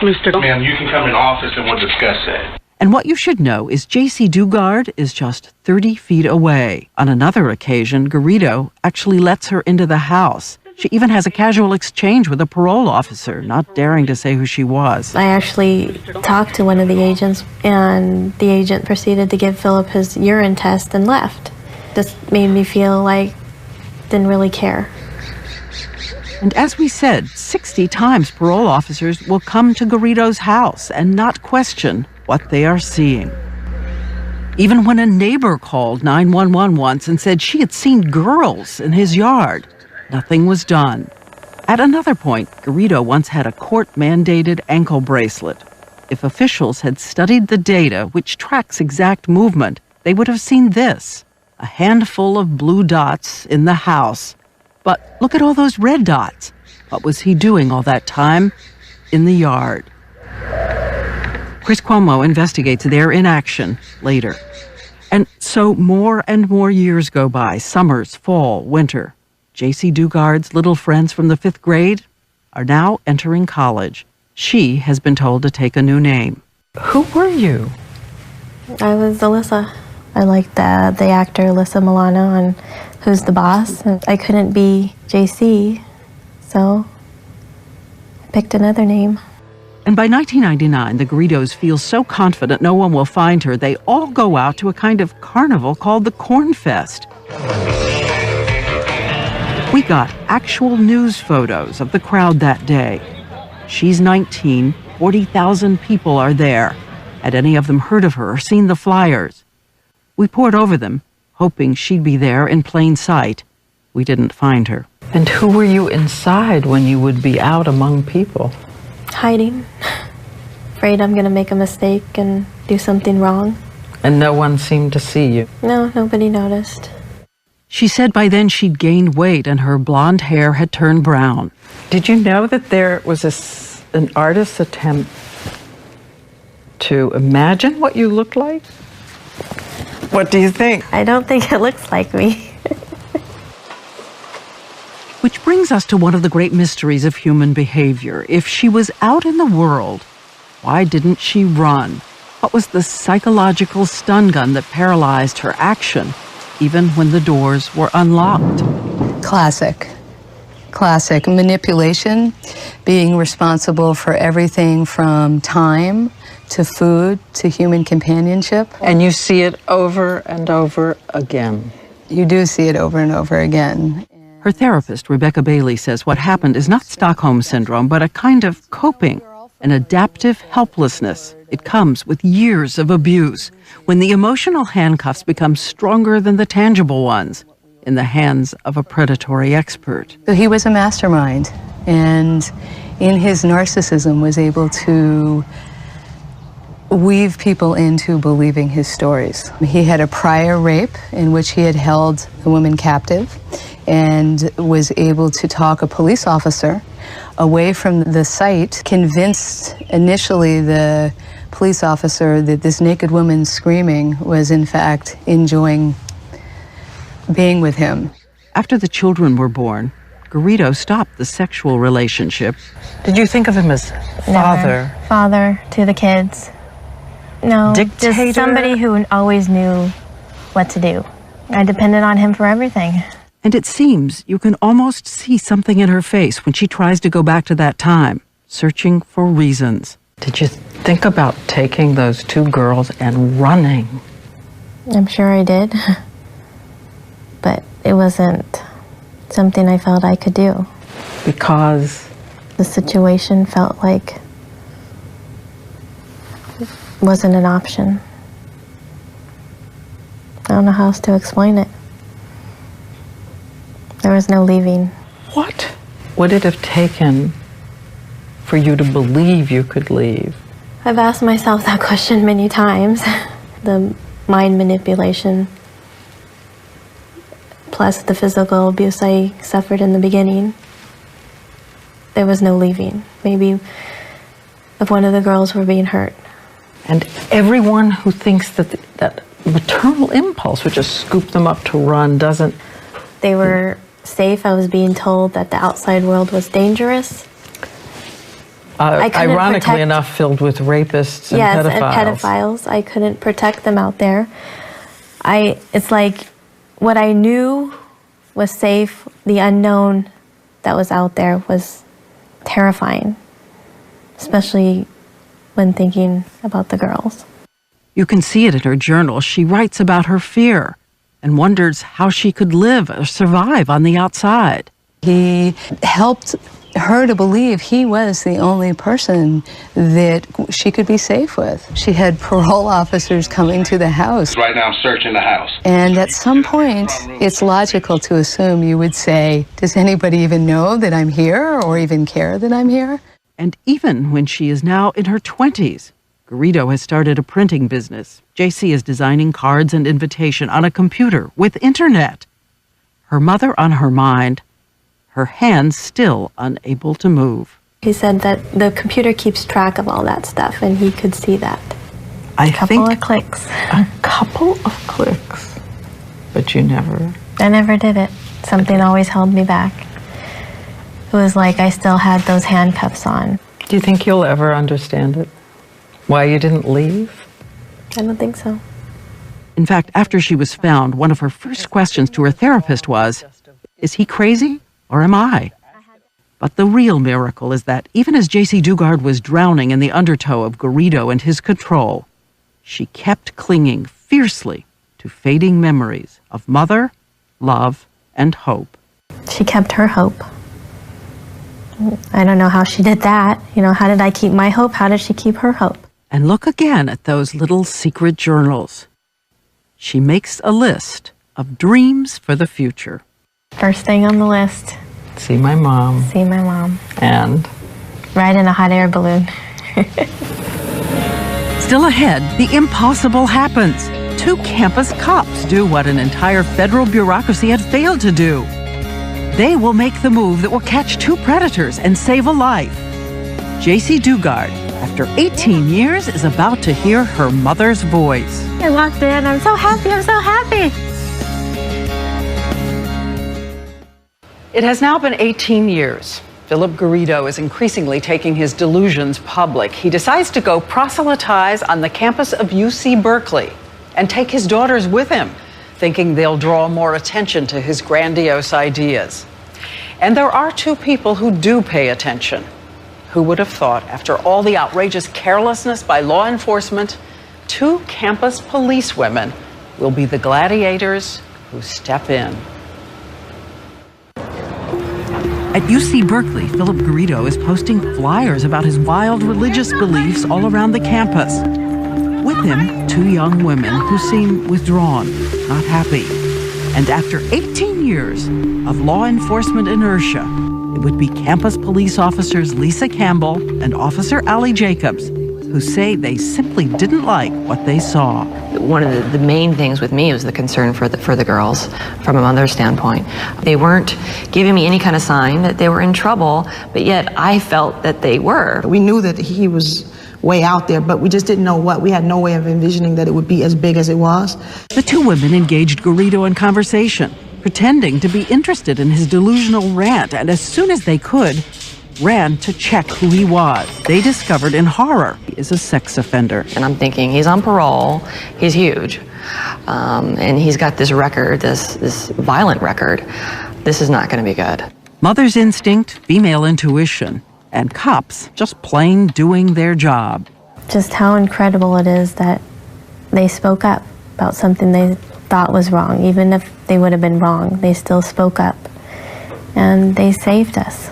Mr. Ma'am, you can come in the office and we'll discuss that. And what you should know is Jaycee Dugard is just 30 feet away. On another occasion, Garrido actually lets her into the house. She even has a casual exchange with a parole officer, not daring to say who she was. I actually talked to one of the agents, and the agent proceeded to give Philip his urine test and left. This made me feel like didn't really care. And as we said, 60 times parole officers will come to Garrido's house and not question what they are seeing. Even when a neighbor called 911 once and said she had seen girls in his yard, nothing was done. At another point, Garrido once had a court-mandated ankle bracelet. If officials had studied the data, which tracks exact movement, they would have seen this, a handful of blue dots in the house. But look at all those red dots. What was he doing all that time? In the yard. Chris Cuomo investigates their inaction later. And so more and more years go by, summers, fall, winter. Jaycee Dugard's little friends from the 5th grade are now entering college. She has been told to take a new name. Who were you? I was Alyssa. I liked the actor Alyssa Milano on Who's the Boss, and I couldn't be Jaycee, so I picked another name. And by 1999, the Garridos feel so confident no one will find her, they all go out to a kind of carnival called the Corn Fest. We got actual news photos of the crowd that day. She's 19, 40,000 people are there. Had any of them heard of her or seen the flyers? We pored over them, hoping she'd be there in plain sight. We didn't find her. And who were you inside when you would be out among people? Hiding. Afraid I'm going to make a mistake and do something wrong. And no one seemed to see you? No, nobody noticed. She said by then she'd gained weight and her blonde hair had turned brown. Did you know that there was an artist's attempt to imagine what you looked like? What do you think? I don't think it looks like me. Which brings us to one of the great mysteries of human behavior. If she was out in the world, why didn't she run? What was the psychological stun gun that paralyzed her action, even when the doors were unlocked? Classic manipulation, being responsible for everything from time to food to human companionship. And you see it over and over again. You do see it over and over again. Her therapist, Rebecca Bailey, says what happened is not Stockholm Syndrome, but a kind of coping, an adaptive helplessness. It comes with years of abuse, when the emotional handcuffs become stronger than the tangible ones in the hands of a predatory expert. So he was a mastermind, and in his narcissism was able to weave people into believing his stories. He had a prior rape in which he had held the woman captive and was able to talk a police officer away from the site, convinced initially the police officer that this naked woman screaming was in fact enjoying being with him. After the children were born, Garrido stopped the sexual relationship. Did you think of him as father? Never. Father to the kids. No, Dictator? just somebody who always knew what to do. I depended on him for everything. And it seems you can almost see something in her face when she tries to go back to that time, searching for reasons. Did you think about taking those two girls and running? I'm sure I did. But it wasn't something I felt I could do. Because? The situation felt like it wasn't an option. I don't know how else to explain it. There was no leaving. What would it have taken for you to believe you could leave? I've asked myself that question many times. The mind manipulation, plus the physical abuse I suffered in the beginning. There was no leaving. Maybe if one of the girls were being hurt. And everyone who thinks that maternal impulse would just scoop them up to run doesn't. They were safe. I was being told that the outside world was dangerous. Ironically enough, filled with rapists and pedophiles. Yes, and pedophiles. I couldn't protect them out there. It's like what I knew was safe, the unknown that was out there was terrifying, especially when thinking about the girls. You can see it in her journal. She writes about her fear and wonders how she could live or survive on the outside. He helped her to believe he was the only person that she could be safe with. She had parole officers coming to the house. Right now I'm searching the house. And at some point, it's logical to assume you would say, does anybody even know that I'm here or even care that I'm here? And even when she is now in her 20s, Garrido has started a printing business. Jaycee is designing cards and invitation on a computer with internet. Her mother on her mind, her hands still unable to move. He said that the computer keeps track of all that stuff, and he could see that. A couple of clicks. A couple of clicks. But you never... I never did it. Something always held me back. It was like I still had those handcuffs on. Do you think you'll ever understand it? Why you didn't leave? I don't think so. In fact, after she was found, one of her first questions to her therapist was, is he crazy or am I? But the real miracle is that even as Jaycee Dugard was drowning in the undertow of Garrido and his control, she kept clinging fiercely to fading memories of mother, love, and hope. She kept her hope. I don't know how she did that. How did I keep my hope? How did she keep her hope? And look again at those little secret journals. She makes a list of dreams for the future. First thing on the list. See my mom. See my mom. And? Ride in a hot air balloon. Still ahead, the impossible happens. 2 campus cops do what an entire federal bureaucracy had failed to do. They will make the move that will catch 2 predators and save a life. Jaycee Dugard, after 18 years, is about to hear her mother's voice. I walked in. I'm so happy. I'm so happy. It has now been 18 years. Philip Garrido is increasingly taking his delusions public. He decides to go proselytize on the campus of UC Berkeley and take his daughters with him, thinking they'll draw more attention to his grandiose ideas. And there are 2 people who do pay attention. Who would have thought, after all the outrageous carelessness by law enforcement, 2 campus police women will be the gladiators who step in. At UC Berkeley, Philip Garrido is posting flyers about his wild religious beliefs all around the campus. With him, 2 young women who seem withdrawn, not happy. And after 18 years of law enforcement inertia, it would be campus police officers Lisa Campbell and Officer Allie Jacobs who say they simply didn't like what they saw. One of the main things with me was the concern for the girls from a mother's standpoint. They weren't giving me any kind of sign that they were in trouble, but yet I felt that they were. We knew that he was way out there, but we just didn't know what. We had no way of envisioning that it would be as big as it was. The 2 women engaged Garrido in conversation, pretending to be interested in his delusional rant, and as soon as they could, ran to check who he was. They discovered in horror he is a sex offender. And I'm thinking, he's on parole, he's huge, and he's got this record, this violent record. This is not going to be good. Mother's instinct, female intuition, and cops just plain doing their job. Just how incredible it is that they spoke up about something they thought was wrong. Even if they would have been wrong, they still spoke up. And they saved us.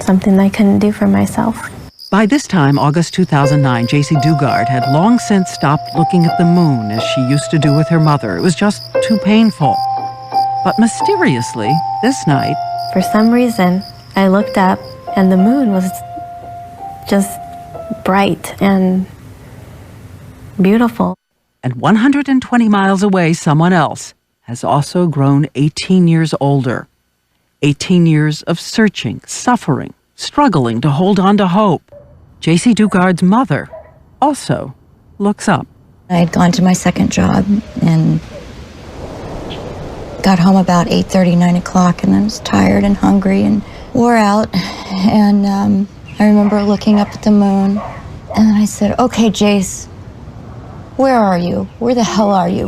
Something I couldn't do for myself. By this time, August 2009, Jaycee Dugard had long since stopped looking at the moon as she used to do with her mother. It was just too painful. But mysteriously, this night, for some reason, I looked up and the moon was just bright and beautiful. And 120 miles away, someone else has also grown 18 years older. 18 years of searching, suffering, struggling to hold on to hope. Jaycee Dugard's mother also looks up. I had gone to my second job and got home about 8:30, 9 o'clock, and I was tired and hungry and wore out. And I remember looking up at the moon, and then I said, okay, Jace, where are you? Where the hell are you?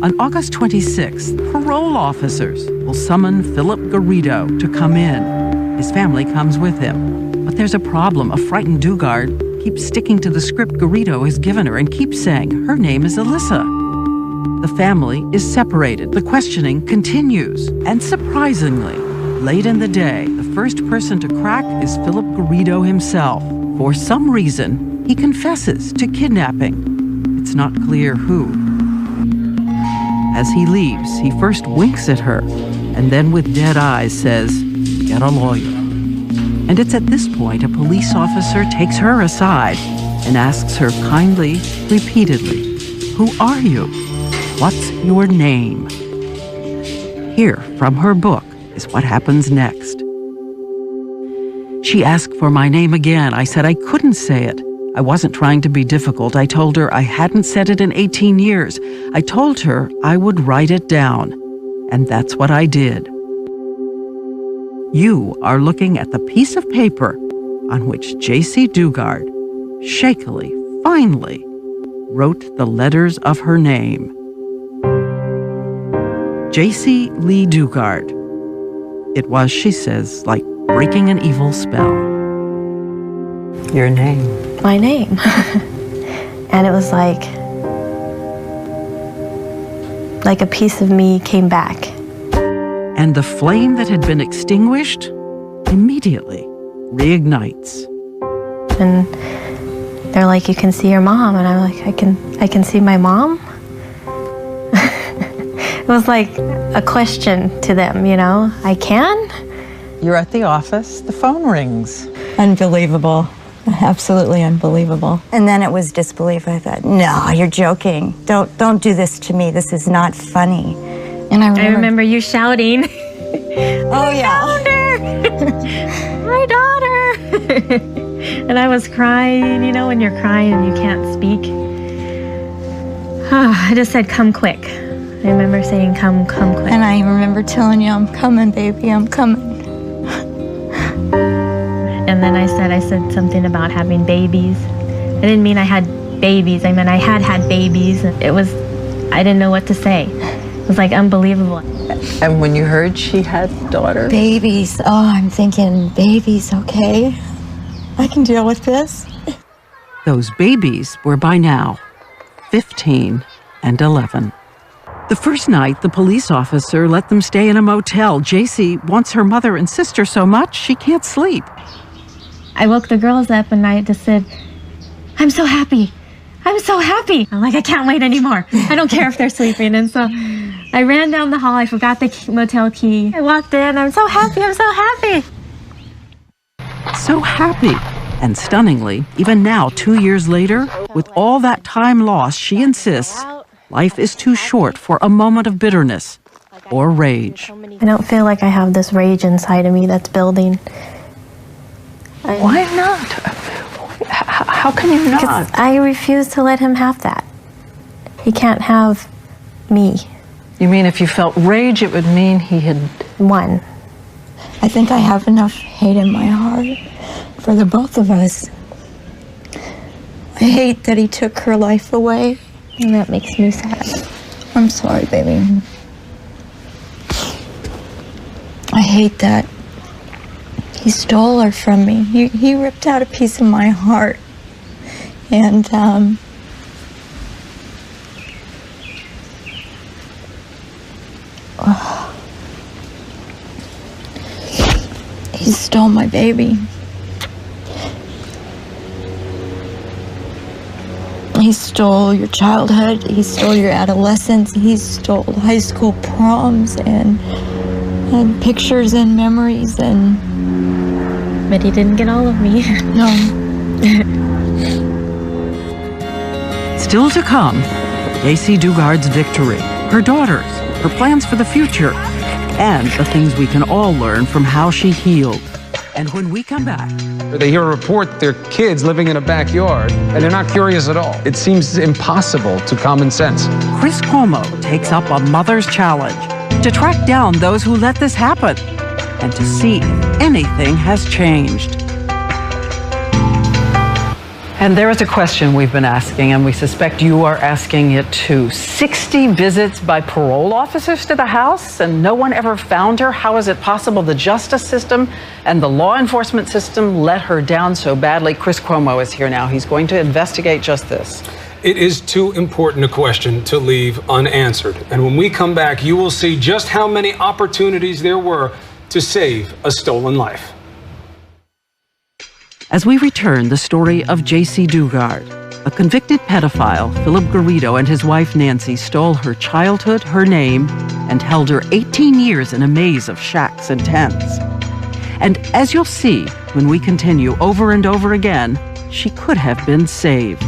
On August 26th, parole officers will summon Philip Garrido to come in. His family comes with him. But there's a problem. A frightened Dugard keeps sticking to the script Garrido has given her and keeps saying her name is Alyssa. The family is separated. The questioning continues. And surprisingly, late in the day, the first person to crack is Philip Garrido himself. For some reason, he confesses to kidnapping. It's not clear who. As he leaves, he first winks at her and then with dead eyes says, "Get a lawyer." And it's at this point a police officer takes her aside and asks her kindly, repeatedly, "Who are you? What's your name?" Here, from her book, is what happens next. She asked for my name again. I said I couldn't say it. I wasn't trying to be difficult. I told her I hadn't said it in 18 years. I told her I would write it down. And that's what I did. You are looking at the piece of paper on which Jaycee Dugard, shakily, finally, wrote the letters of her name. Jaycee Lee Dugard. It was, she says, like breaking an evil spell. Your name. My name. And it was like a piece of me came back. And the flame that had been extinguished immediately reignites. And they're like, "You can see your mom," and I'm like, I can see my mom? It was like a question to them, you know? I can? You're at the office, the phone rings. Unbelievable. Absolutely unbelievable. And then it was disbelief. I thought, no, you're joking. Don't do this to me. This is not funny. And I remember you shouting, "Oh, yeah. My daughter!" And I was crying, you know, when you're crying and you can't speak. I just said, "Come quick." I remember saying, come quick. And I remember telling you, "I'm coming, baby, I'm coming." And then I said something about having babies. I didn't mean I had babies. I meant I had babies. I didn't know what to say. It was like unbelievable. And when you heard she had daughters? Babies. Oh, I'm thinking, babies, okay. I can deal with this. Those babies were by now 15 and 11. The first night, the police officer let them stay in a motel. Jaycee wants her mother and sister so much she can't sleep. I woke the girls up and I just said, "I'm so happy. I'm so happy." I'm like, I can't wait anymore. I don't care if they're sleeping. And so I ran down the hall. I forgot the motel key. I walked in. I'm so happy. I'm so happy. So happy. And stunningly, even now, 2 years later, with all that time lost, she insists life is too short for a moment of bitterness or rage. I don't feel like I have this rage inside of me that's building. Why not? How can you not? Because I refuse to let him have that. He can't have me. You mean if you felt rage, it would mean he had won? I think I have enough hate in my heart for the both of us. I hate that he took her life away. And that makes me sad. I'm sorry, baby. I hate that. He stole her from me. He ripped out a piece of my heart. And, he stole my baby. He stole your childhood. He stole your adolescence. He stole high school proms and pictures and memories and... But he didn't get all of me. No. Still to come, Jaycee Dugard's victory, her daughters, her plans for the future, and the things we can all learn from how she healed. And when we come back... They hear a report their kids living in a backyard, and they're not curious at all. It seems impossible to common sense. Chris Cuomo takes up a mother's challenge to track down those who let this happen and to see if anything has changed. And there is a question we've been asking, and we suspect you are asking it too. 60 visits by parole officers to the house, and no one ever found her? How is it possible the justice system and the law enforcement system let her down so badly? Chris Cuomo is here now. He's going to investigate just this. It is too important a question to leave unanswered. And when we come back, you will see just how many opportunities there were to save a stolen life. As we return, the story of Jaycee Dugard. A convicted pedophile, Philip Garrido, and his wife Nancy stole her childhood, her name, and held her 18 years in a maze of shacks and tents. And as you'll see when we continue over and over again, she could have been saved.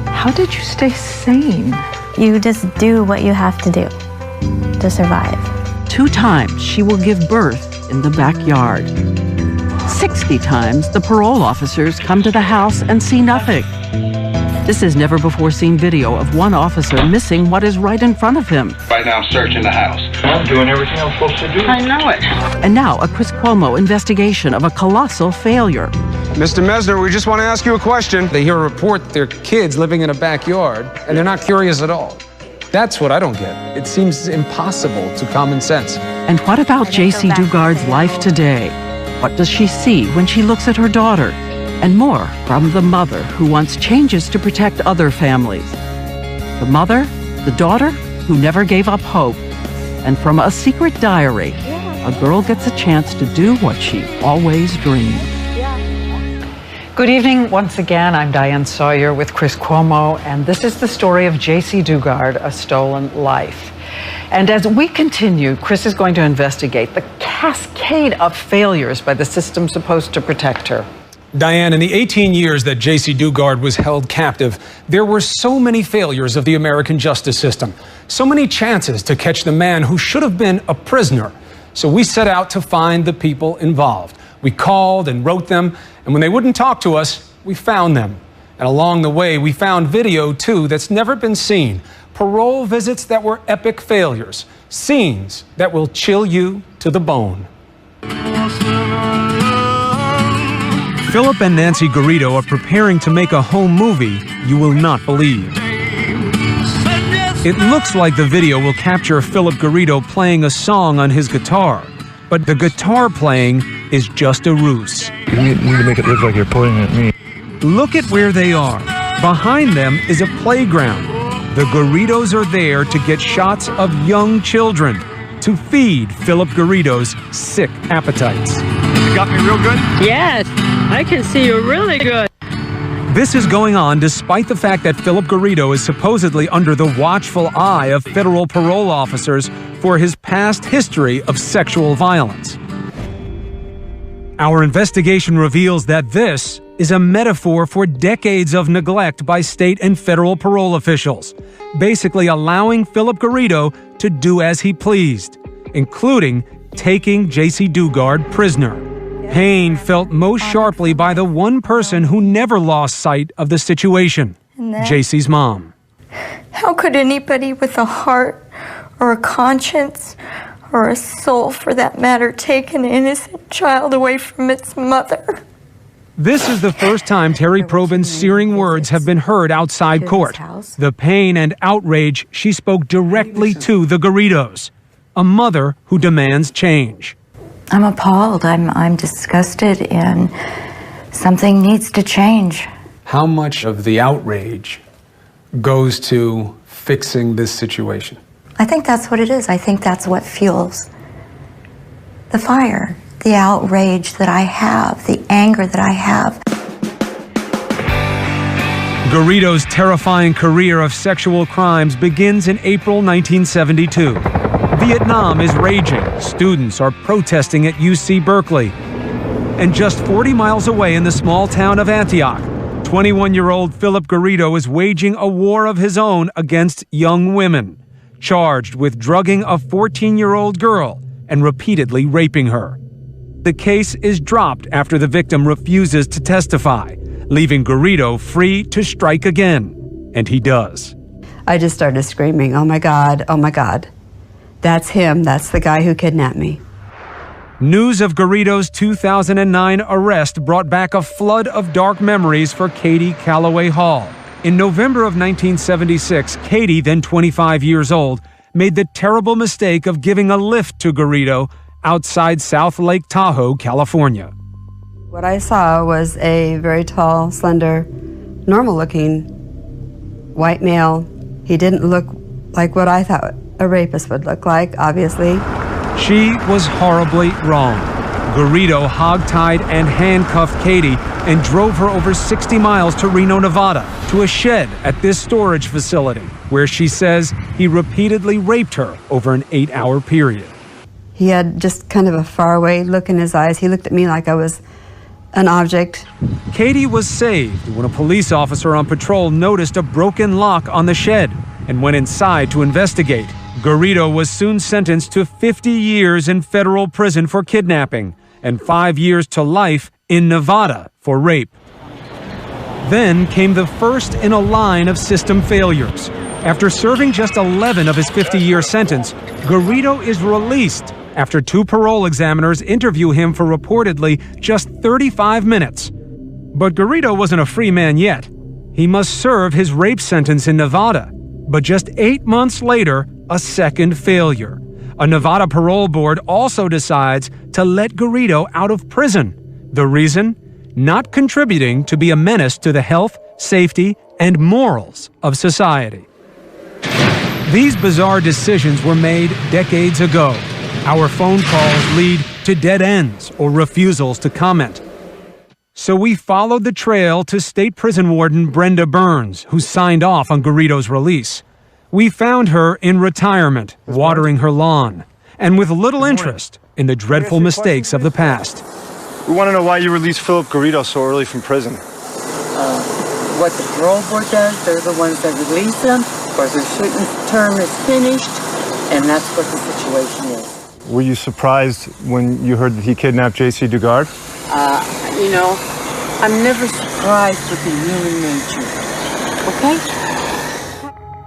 How did you stay sane? You just do what you have to do to survive. 2 times she will give birth in the backyard. 60 times the parole officers come to the house and see nothing. This is never-before-seen video of one officer missing what is right in front of him. Right now I'm searching the house. I'm doing everything I'm supposed to do. I know it. And now a Chris Cuomo investigation of a colossal failure. Mr. Mesner, we just want to ask you a question. They hear a report their kids living in a backyard, and they're not curious at all. That's what I don't get. It seems impossible to common sense. And what about Jaycee Dugard's life today? What does she see when she looks at her daughter? And more from the mother who wants changes to protect other families. The mother, the daughter who never gave up hope. And from a secret diary, a girl gets a chance to do what she always dreamed. Good evening once again. I'm Diane Sawyer with Chris Cuomo, and this is the story of Jaycee Dugard, A Stolen Life. And as we continue, Chris is going to investigate the cascade of failures by the system supposed to protect her. Diane, in the 18 years that Jaycee Dugard was held captive, there were so many failures of the American justice system, so many chances to catch the man who should have been a prisoner. So we set out to find the people involved. We called and wrote them, and when they wouldn't talk to us, we found them. And along the way, we found video, too, that's never been seen. Parole visits that were epic failures. Scenes that will chill you to the bone. Philip and Nancy Garrido are preparing to make a home movie you will not believe. It looks like the video will capture Philip Garrido playing a song on his guitar, but the guitar playing is just a ruse. You need to make it look like you're pointing at me. Look at where they are. Behind them is a playground. The Garridos are there to get shots of young children to feed Philip Garrido's sick appetites. You got me real good? Yes, I can see you really good. This is going on despite the fact that Philip Garrido is supposedly under the watchful eye of federal parole officers for his past history of sexual violence. Our investigation reveals that this is a metaphor for decades of neglect by state and federal parole officials, basically allowing Philip Garrido to do as he pleased, including taking Jaycee Dugard prisoner. Pain felt most sharply by the one person who never lost sight of the situation, Jaycee's mom. How could anybody with a heart or a conscience or a soul, for that matter, take an innocent child away from its mother? This is the first time Terry Probyn's searing words have been heard outside court. The pain and outrage she spoke directly to the Garridos, a mother who demands change. I'm appalled. I'm disgusted, and something needs to change. How much of the outrage goes to fixing this situation? I think that's what it is. I think that's what fuels the fire, the outrage that I have, the anger that I have. Garrido's terrifying career of sexual crimes begins in April 1972. Vietnam is raging. Students are protesting at UC Berkeley. And just 40 miles away in the small town of Antioch, 21-year-old Philip Garrido is waging a war of his own against young women, charged with drugging a 14-year-old girl and repeatedly raping her. The case is dropped after the victim refuses to testify, leaving Garrido free to strike again. And he does. I just started screaming, "Oh my God, oh my God. That's him. That's the guy who kidnapped me." News of Garrido's 2009 arrest brought back a flood of dark memories for Katie Calloway Hall. In November of 1976, Katie, then 25 years old, made the terrible mistake of giving a lift to Garrido outside South Lake Tahoe, California. What I saw was a very tall, slender, normal-looking white male. He didn't look like what I thought a rapist would look like, obviously. She was horribly wrong. Garrido hogtied and handcuffed Katie and drove her over 60 miles to Reno, Nevada, to a shed at this storage facility, where she says he repeatedly raped her over an 8-hour period. He had just kind of a faraway look in his eyes. He looked at me like I was an object. Katie was saved when a police officer on patrol noticed a broken lock on the shed and went inside to investigate. Garrido was soon sentenced to 50 years in federal prison for kidnapping and 5 years to life in Nevada for rape. Then came the first in a line of system failures. After serving just 11 of his 50-year sentence, Garrido is released after 2 parole examiners interview him for reportedly just 35 minutes. But Garrido wasn't a free man yet. He must serve his rape sentence in Nevada. But just 8 months later, a second failure. A Nevada parole board also decides to let Garrido out of prison. The reason? Not contributing to be a menace to the health, safety, and morals of society. These bizarre decisions were made decades ago. Our phone calls lead to dead ends or refusals to comment. So we followed the trail to State Prison Warden Brenda Burns, who signed off on Garrido's release. We found her in retirement, watering her lawn, and with little interest in the dreadful mistakes of the past. We want to know why you released Philip Garrido so early from prison. What the parole board does, they're the ones that release them, or their sentence term is finished, and that's what the situation is. Were you surprised when you heard that he kidnapped Jaycee Dugard? You know, I'm never surprised with the human nature, okay?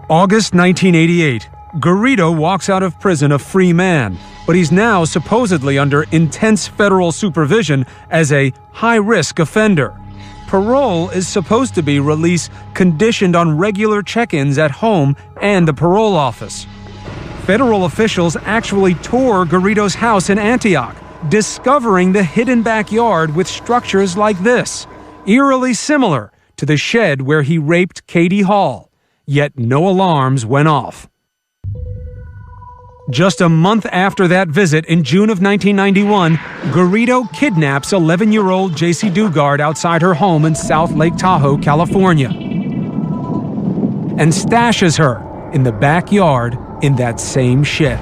August 1988. Garrido walks out of prison a free man, but he's now supposedly under intense federal supervision as a high-risk offender. Parole is supposed to be release conditioned on regular check-ins at home and the parole office. Federal officials actually tore Garrido's house in Antioch, discovering the hidden backyard with structures like this, eerily similar to the shed where he raped Katie Hall. Yet no alarms went off. Just a month after that visit, in June of 1991, Garrido kidnaps 11-year-old Jaycee Dugard outside her home in South Lake Tahoe, California, and stashes her in the backyard in that same shed.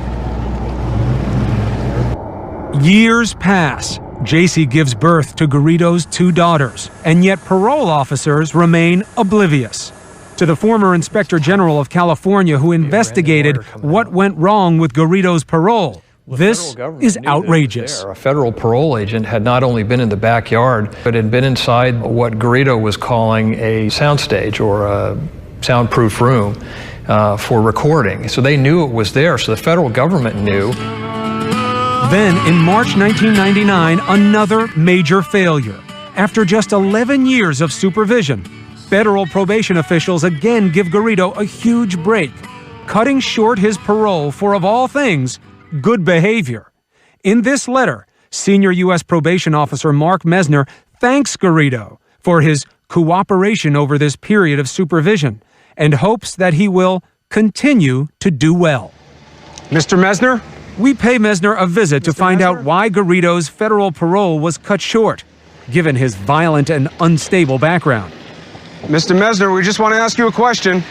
Years pass. Jaycee gives birth to Garrido's 2 daughters, and yet parole officers remain oblivious. To the former Inspector General of California who investigated what went wrong with Garrido's parole, this is outrageous. A federal parole agent had not only been in the backyard, but had been inside what Garrido was calling a soundstage or a soundproof room for recording. So they knew it was there, so the federal government knew. Then, in March 1999, another major failure. After just 11 years of supervision, federal probation officials again give Garrido a huge break, cutting short his parole for, of all things, good behavior. In this letter, senior U.S. probation officer Mark Mesner thanks Garrido for his cooperation over this period of supervision and hopes that he will continue to do well. Mr. Mesner? We pay Mesner a visit to find out why Garrido's federal parole was cut short, given his violent and unstable background. Mr. Mesner, we just want to ask you a question.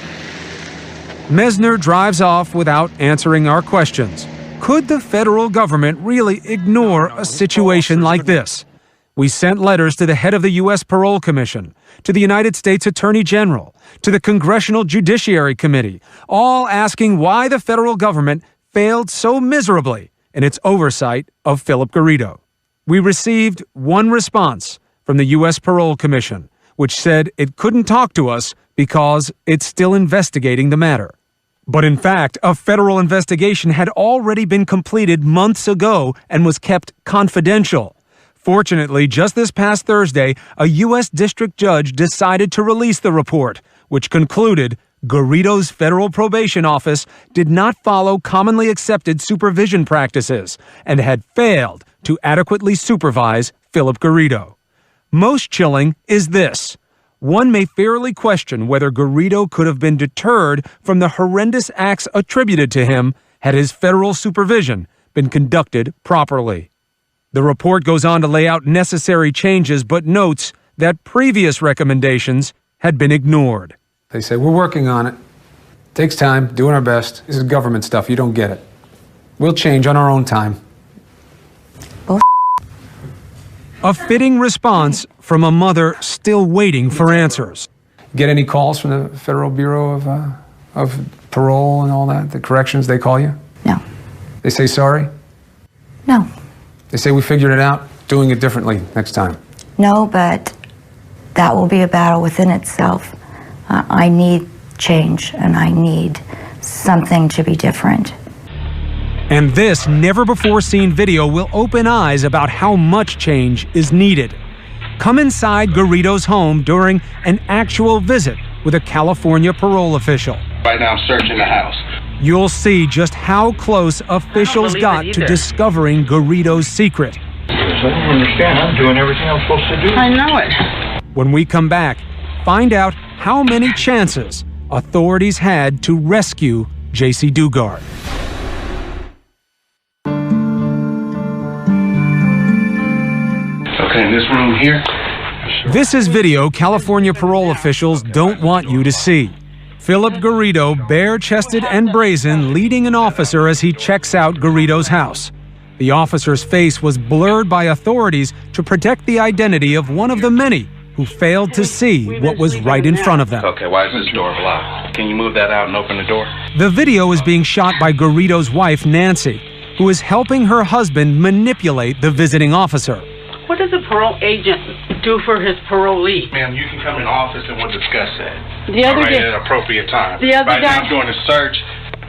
Mesner drives off without answering our questions. Could the federal government really ignore a situation like this? We sent letters to the head of the U.S. Parole Commission, to the United States Attorney General, to the Congressional Judiciary Committee, all asking why the federal government failed so miserably in its oversight of Philip Garrido. We received one response from the U.S. Parole Commission, which said it couldn't talk to us because it's still investigating the matter. But in fact, a federal investigation had already been completed months ago and was kept confidential. Fortunately, just this past Thursday, a U.S. district judge decided to release the report, which concluded Garrido's federal probation office did not follow commonly accepted supervision practices and had failed to adequately supervise Philip Garrido. Most chilling is this. One may fairly question whether Garrido could have been deterred from the horrendous acts attributed to him had his federal supervision been conducted properly. The report goes on to lay out necessary changes but notes that previous recommendations had been ignored. They say, we're working on it. Takes time, doing our best. This is government stuff, you don't get it. We'll change on our own time. A fitting response from a mother still waiting for answers. Get any calls from the Federal Bureau of Parole and all that? The corrections, they call you? No. They say sorry? No. They say we figured it out, doing it differently next time. No, but that will be a battle within itself. I need change, and I need something to be different. And this never-before-seen video will open eyes about how much change is needed. Come inside Garrido's home during an actual visit with a California parole official. Right now I'm searching the house. You'll see just how close officials got to discovering Garrido's secret. I don't understand. I'm doing everything I'm supposed to do. I know it. When we come back, find out how many chances authorities had to rescue Jaycee Dugard. Okay, in this room here. This is video California parole officials don't want you to see. Philip Garrido, bare-chested and brazen, leading an officer as he checks out Garrido's house. The officer's face was blurred by authorities to protect the identity of one of the many who failed to see what was right in front of them. Okay, why is this door locked? Can you move that out and open the door? The video is being shot by Garrido's wife, Nancy, who is helping her husband manipulate the visiting officer. What does a parole agent do for his parolee? Ma'am, you can come in the office and we'll discuss that. The other day, at an appropriate time. The other right guy, now I'm doing a search.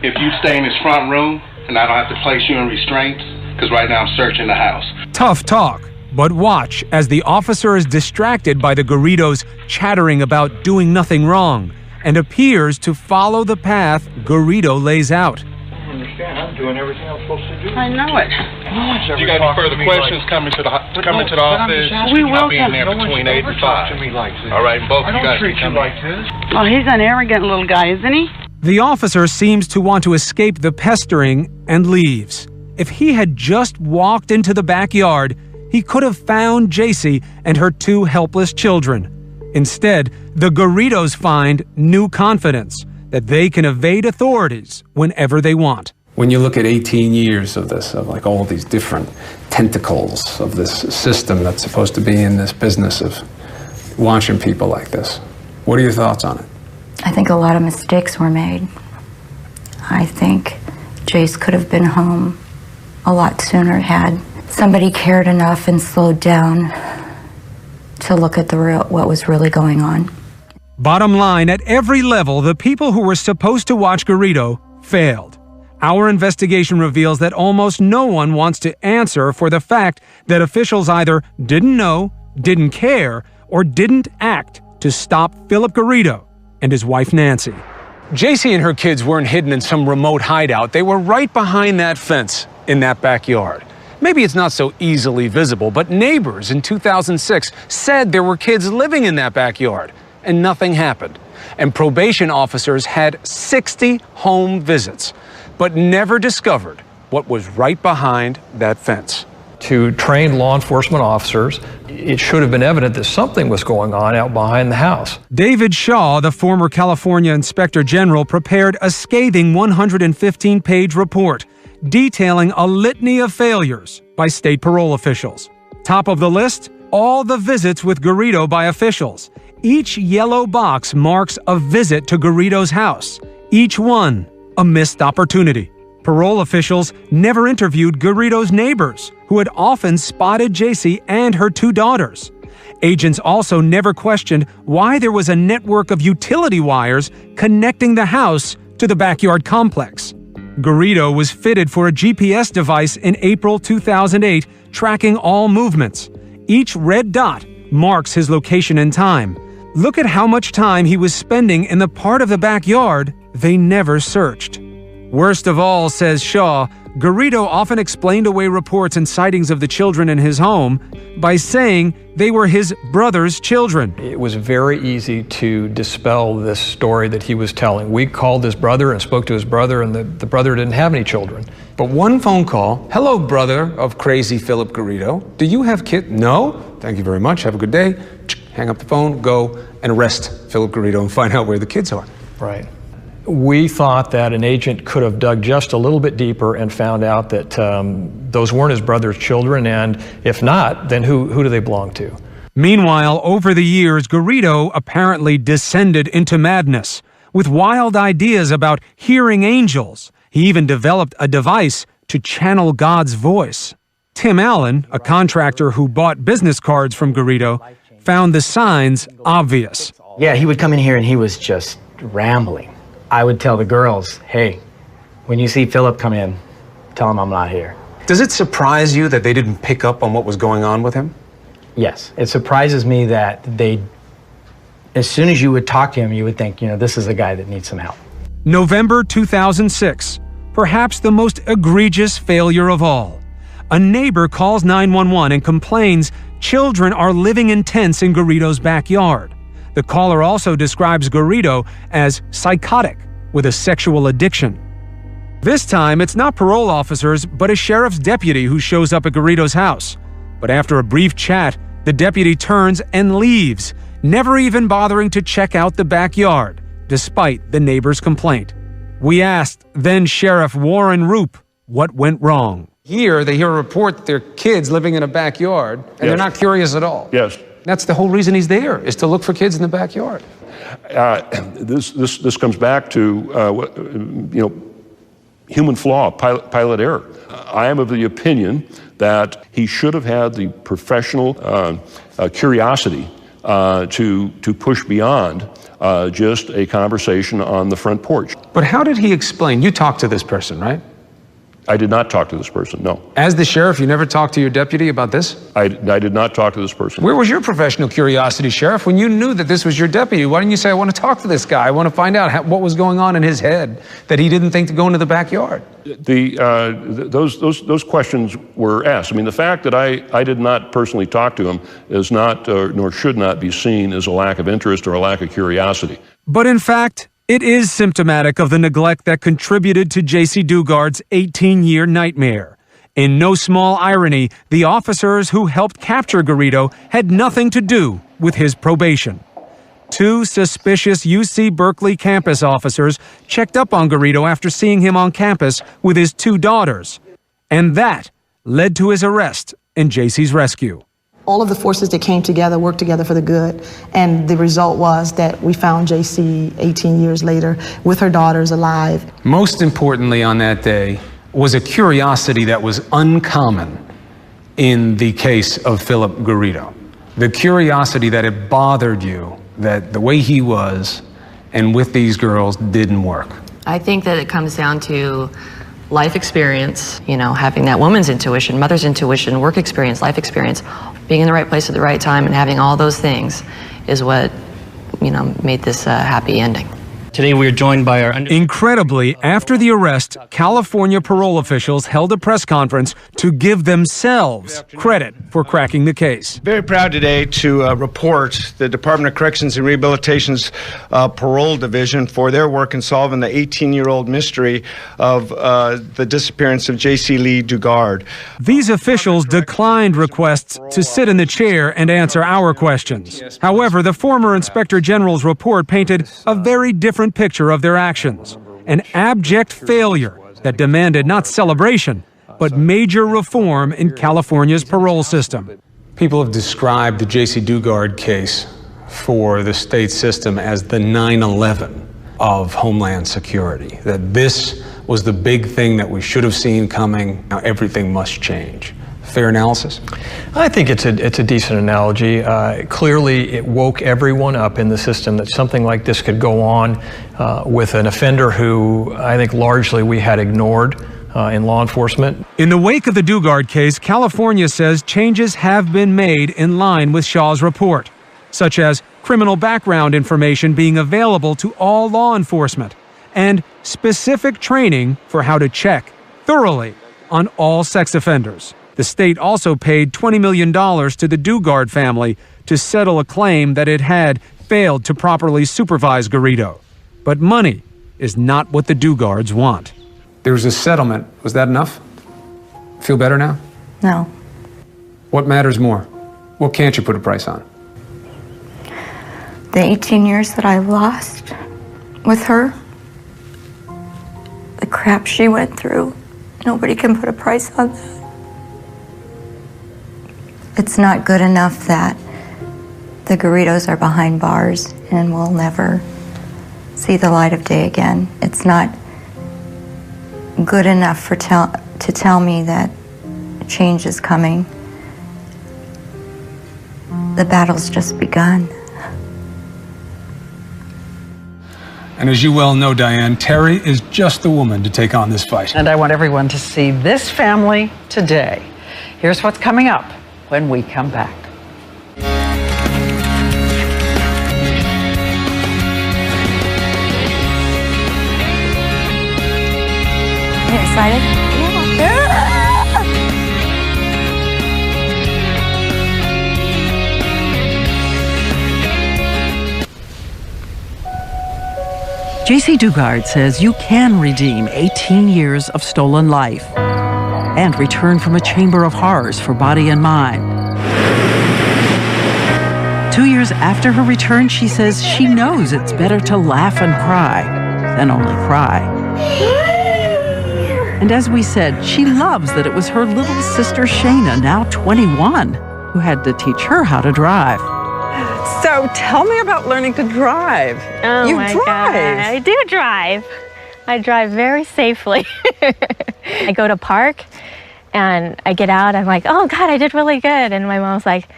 If you stay in this front room and I don't have to place you in restraints, because right now I'm searching the house. Tough talk, but watch as the officer is distracted by the Garridos chattering about doing nothing wrong and appears to follow the path Garrido lays out. I understand. I'm doing everything I'm supposed to do. I know it. You got any further questions? Come into the office. We will I'll be in there between 8 and 5. All right, both of you guys can come in. Oh, he's an arrogant little guy, isn't he? The officer seems to want to escape the pestering and leaves. If he had just walked into the backyard, he could have found Jaycee and her two helpless children. Instead, the Garridos find new confidence that they can evade authorities whenever they want. When you look at 18 years of this, of like all these different tentacles of this system that's supposed to be in this business of watching people like this, what are your thoughts on it? I think a lot of mistakes were made. I think Jace could have been home a lot sooner had somebody cared enough and slowed down to look at what was really going on. Bottom line, at every level, the people who were supposed to watch Garrido failed. Our investigation reveals that almost no one wants to answer for the fact that officials either didn't know, didn't care, or didn't act to stop Philip Garrido and his wife Nancy. Jaycee and her kids weren't hidden in some remote hideout. They were right behind that fence in that backyard. Maybe it's not so easily visible, but neighbors in 2006 said there were kids living in that backyard, and nothing happened. And probation officers had 60 home visits, but never discovered what was right behind that fence. To trained law enforcement officers, it should have been evident that something was going on out behind the house. David Shaw, the former California Inspector General, prepared a scathing 115-page report detailing a litany of failures by state parole officials. Top of the list, all the visits with Garrido by officials. Each yellow box marks a visit to Garrido's house. Each one a missed opportunity. Parole officials never interviewed Garrido's neighbors, who had often spotted Jaycee and her two daughters. Agents also never questioned why there was a network of utility wires connecting the house to the backyard complex. Garrido was fitted for a GPS device in April 2008, tracking all movements. Each red dot marks his location and time. Look at how much time he was spending in the part of the backyard they never searched. Worst of all, says Shaw, Garrido often explained away reports and sightings of the children in his home by saying they were his brother's children. It was very easy to dispel this story that he was telling. We called his brother and spoke to his brother, and the brother didn't have any children. But one phone call, hello, brother of crazy Philip Garrido. Do you have kids? No? Thank you very much. Have a good day. Hang up the phone, go and arrest Philip Garrido and find out where the kids are. Right. We thought that an agent could have dug just a little bit deeper and found out that those weren't his brother's children, and if not, then who do they belong to? Meanwhile, over the years, Garrido apparently descended into madness. With wild ideas about hearing angels, he even developed a device to channel God's voice. Tim Allen, a contractor who bought business cards from Garrido, found the signs obvious. Yeah, he would come in here and he was just rambling. I would tell the girls, hey, when you see Philip come in, tell him I'm not here. Does it surprise you that they didn't pick up on what was going on with him? Yes, it surprises me that as soon as you would talk to him, you would think, this is a guy that needs some help. November 2006, perhaps the most egregious failure of all. A neighbor calls 911 and complains children are living in tents in Garrido's backyard. The caller also describes Garrido as psychotic with a sexual addiction. This time, it's not parole officers, but a sheriff's deputy who shows up at Garrido's house. But after a brief chat, the deputy turns and leaves, never even bothering to check out the backyard, despite the neighbor's complaint. We asked then Sheriff Warren Roop what went wrong. Here, they hear a report that there are kids living in a backyard, and they're not curious at all. Yes. That's the whole reason he's there, is to look for kids in the backyard. This comes back to, human flaw, pilot error. I am of the opinion that he should have had the professional curiosity to push beyond just a conversation on the front porch. But how did he explain? You talked to this person, right? I did not talk to this person, no. As the sheriff, you never talked to your deputy about this? I did not talk to this person. Where was your professional curiosity, Sheriff? When you knew that this was your deputy, why didn't you say, I want to talk to this guy. I want to find out what was going on in his head that he didn't think to go into the backyard? Those questions were asked. I mean, the fact that I did not personally talk to him is not, nor should not be seen as a lack of interest or a lack of curiosity. But in fact, it is symptomatic of the neglect that contributed to Jaycee Dugard's 18-year nightmare. In no small irony, the officers who helped capture Garrido had nothing to do with his probation. 2 suspicious UC Berkeley campus officers checked up on Garrido after seeing him on campus with his 2 daughters. And that led to his arrest and Jaycee's rescue. All of the forces that came together worked together for the good, and the result was that we found Jaycee 18 years later with her daughters alive. Most importantly on that day was a curiosity that was uncommon in the case of Philip Garrido. The curiosity that it bothered you that the way he was and with these girls didn't work. I think that it comes down to life experience, having that woman's intuition, mother's intuition, work experience, life experience, being in the right place at the right time and having all those things is what, made this a happy ending. Today we are joined by our... Incredibly, after the arrest, California parole officials held a press conference to give themselves credit for cracking the case. Very proud today to report the Department of Corrections and Rehabilitation's parole division for their work in solving the 18-year-old mystery of the disappearance of Jaycee Lee Dugard. These officials declined requests to sit in the chair and answer our questions. However, the former Inspector General's report painted a very different picture of their actions, an abject failure that demanded not celebration, but major reform in California's parole system. People have described the Jaycee Dugard case for the state system as the 9/11 of Homeland Security, that this was the big thing that we should have seen coming. Now everything must change. fair analysis? I think it's a decent analogy. Clearly, it woke everyone up in the system that something like this could go on with an offender who I think largely we had ignored in law enforcement. In the wake of the Dugard case, California says changes have been made in line with Shaw's report, such as criminal background information being available to all law enforcement and specific training for how to check thoroughly on all sex offenders. The state also paid $20 million to the Dugard family to settle a claim that it had failed to properly supervise Garrido. But money is not what the Dugards want. There was a settlement. Was that enough? Feel better now? No. What matters more? What can't you put a price on? The 18 years that I lost with her, the crap she went through, nobody can put a price on that. It's not good enough that the Garridos are behind bars and will never see the light of day again. It's not good enough to tell me that change is coming. The battle's just begun. And as you well know, Diane, Terry is just the woman to take on this fight. And I want everyone to see this family today. Here's what's coming up when we come back. You excited? Yeah. Jaycee Dugard says you can redeem 18 years of stolen life and return from a chamber of horrors for body and mind. 2 years after her return, she says she knows it's better to laugh and cry than only cry. And as we said, she loves that it was her little sister Shayna, now 21, who had to teach her how to drive. So tell me about learning to drive. Oh You my drive. God, I do drive. I drive very safely. I go to park and I get out, I'm like, oh God, I did really good. And my mom's like,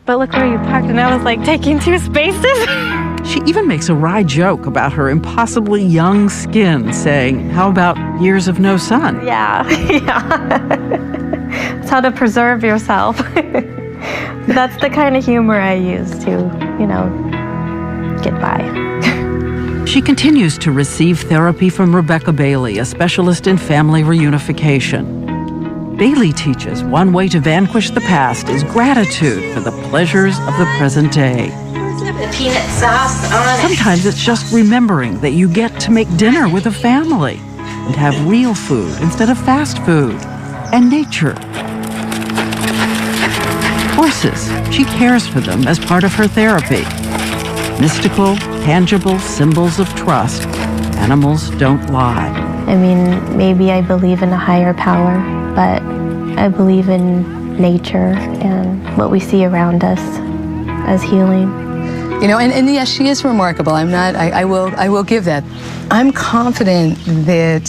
but look where you parked. And I was like, taking 2 spaces. She even makes a wry joke about her impossibly young skin, saying, how about years of no sun? Yeah, yeah. It's how to preserve yourself. That's the kind of humor I use to, get by. She continues to receive therapy from Rebecca Bailey, a specialist in family reunification. Bailey teaches one way to vanquish the past is gratitude for the pleasures of the present day. The peanut sauce on it. Sometimes it's just remembering that you get to make dinner with a family and have real food instead of fast food, and nature. Horses, she cares for them as part of her therapy. Mystical, tangible symbols of trust. Animals don't lie. I mean, maybe I believe in a higher power, but I believe in nature and what we see around us as healing. And yes, she is remarkable. I will give that. I'm confident that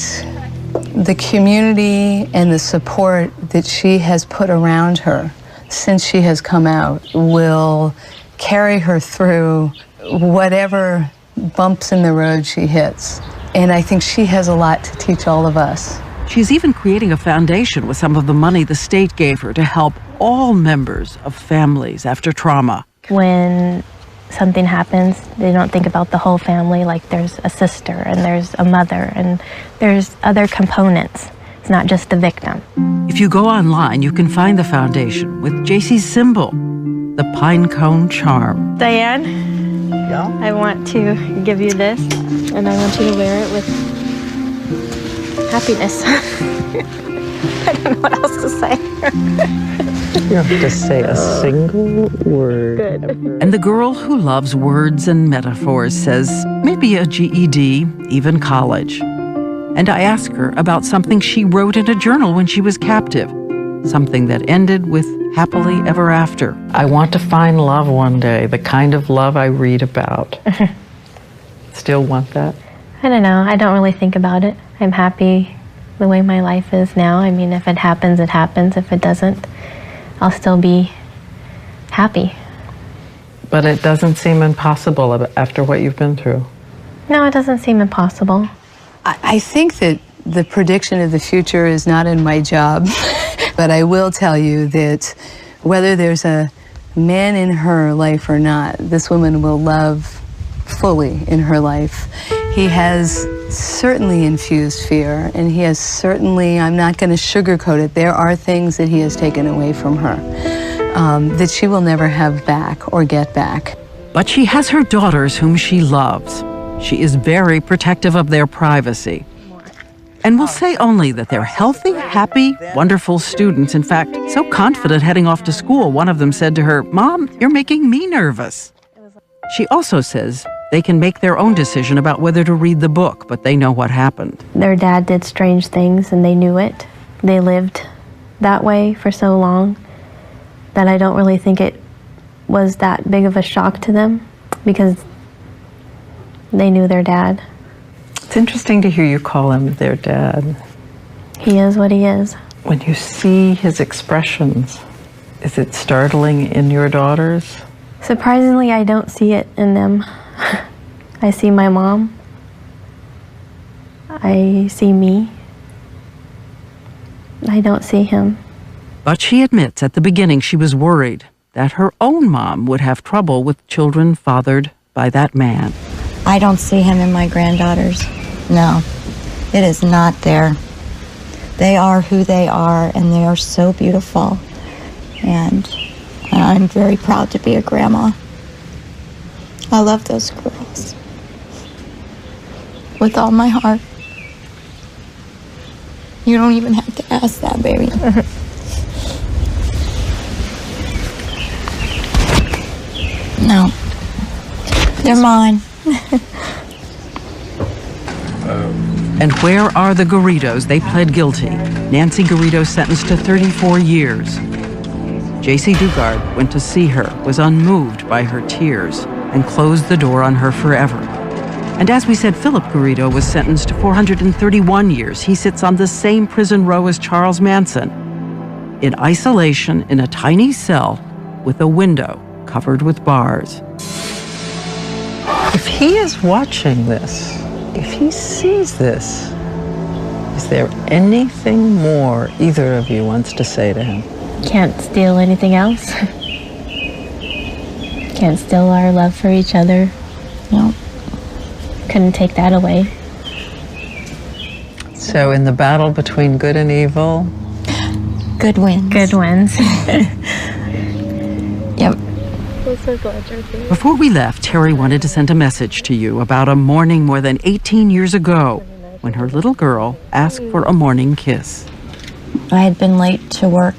the community and the support that she has put around her since she has come out will carry her through whatever bumps in the road she hits. And I think she has a lot to teach all of us. She's even creating a foundation with some of the money the state gave her to help all members of families after trauma. When something happens, they don't think about the whole family, like there's a sister and there's a mother and there's other components. It's not just the victim. If you go online, you can find the foundation with Jaycee's symbol, the pine cone charm. Diane, I want to give you this, and I want you to wear it with happiness. I don't know what else to say. You don't have to say a single word. Good. And the girl who loves words and metaphors says maybe a GED, even college. And I ask her about something she wrote in a journal when she was captive, something that ended with happily ever after. I want to find love one day, the kind of love I read about. Still want that? I don't know. I don't really think about it. I'm happy the way my life is now. I mean, if it happens, it happens. If it doesn't, I'll still be happy. But it doesn't seem impossible after what you've been through. No, it doesn't seem impossible. I think that the prediction of the future is not in my job, but I will tell you that whether there's a man in her life or not, this woman will love fully in her life. He has certainly infused fear, and he has certainly, I'm not going to sugarcoat it, there are things that he has taken away from her that she will never have back or get back. But she has her daughters whom she loves. She is very protective of their privacy. And will say only that they're healthy, happy, wonderful students. In fact, so confident heading off to school, one of them said to her, "Mom, you're making me nervous." She also says they can make their own decision about whether to read the book, but they know what happened. Their dad did strange things and they knew it. They lived that way for so long that I don't really think it was that big of a shock to them because they knew their dad. It's interesting to hear you call him their dad. He is what he is. When you see his expressions, is it startling in your daughters? Surprisingly, I don't see it in them. I see my mom. I see me. I don't see him. But she admits at the beginning she was worried that her own mom would have trouble with children fathered by that man. I don't see him in my granddaughters. No, it is not there. They are who they are, and they are so beautiful. And I'm very proud to be a grandma. I love those girls with all my heart. You don't even have to ask that, baby. No, they're mine. And where are the Garridos? They pled guilty. Nancy Garrido sentenced to 34 years. Jaycee Dugard went to see her, was unmoved by her tears, and closed the door on her forever. And as we said, Philip Garrido was sentenced to 431 years. He sits on the same prison row as Charles Manson, in isolation in a tiny cell with a window covered with bars. If he is watching this, if he sees this, is there anything more either of you wants to say to him? Can't steal anything else. Can't steal our love for each other. No. Couldn't take that away. So in the battle between good and evil, good wins. Good wins. Yep. Before we left, Terry wanted to send a message to you about a morning more than 18 years ago when her little girl asked for a morning kiss. I had been late to work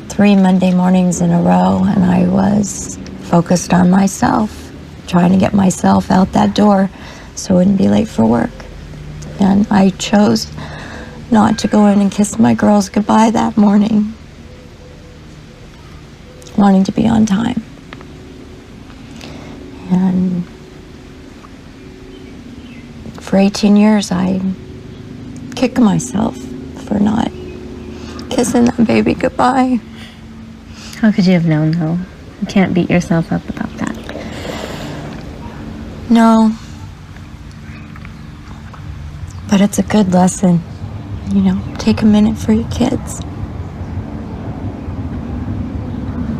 3 Monday mornings in a row, and I was focused on myself, trying to get myself out that door so I wouldn't be late for work. And I chose not to go in and kiss my girls goodbye that morning, wanting to be on time. And for 18 years, I kicked myself for not kissing that baby goodbye. How could you have known, though? You can't beat yourself up about that. No. But it's a good lesson. You know, take a minute for your kids.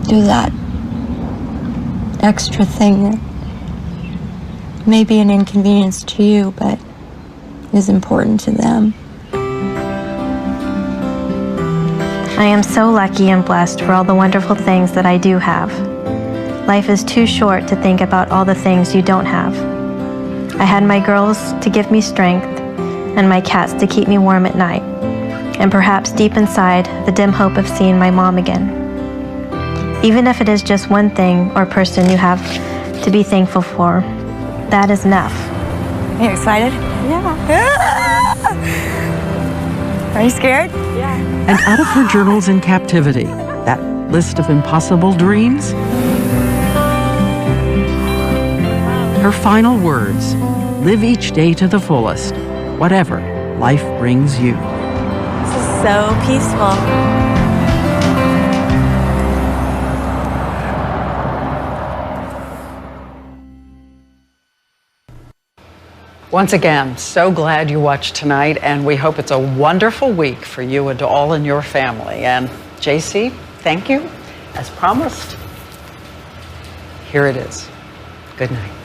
Do that extra thing that may be an inconvenience to you, but is important to them. I am so lucky and blessed for all the wonderful things that I do have. Life is too short to think about all the things you don't have. I had my girls to give me strength and my cats to keep me warm at night, and perhaps deep inside, the dim hope of seeing my mom again. Even if it is just one thing or person you have to be thankful for, that is enough. Are you excited? Yeah. Are you scared? Yeah. And out of her journals in captivity, that list of impossible dreams, her final words: live each day to the fullest, whatever life brings you. so peaceful. Once again, so glad you watched tonight, and we hope it's a wonderful week for you and all in your family. And Jaycee, thank you. As promised, here it is. Good night.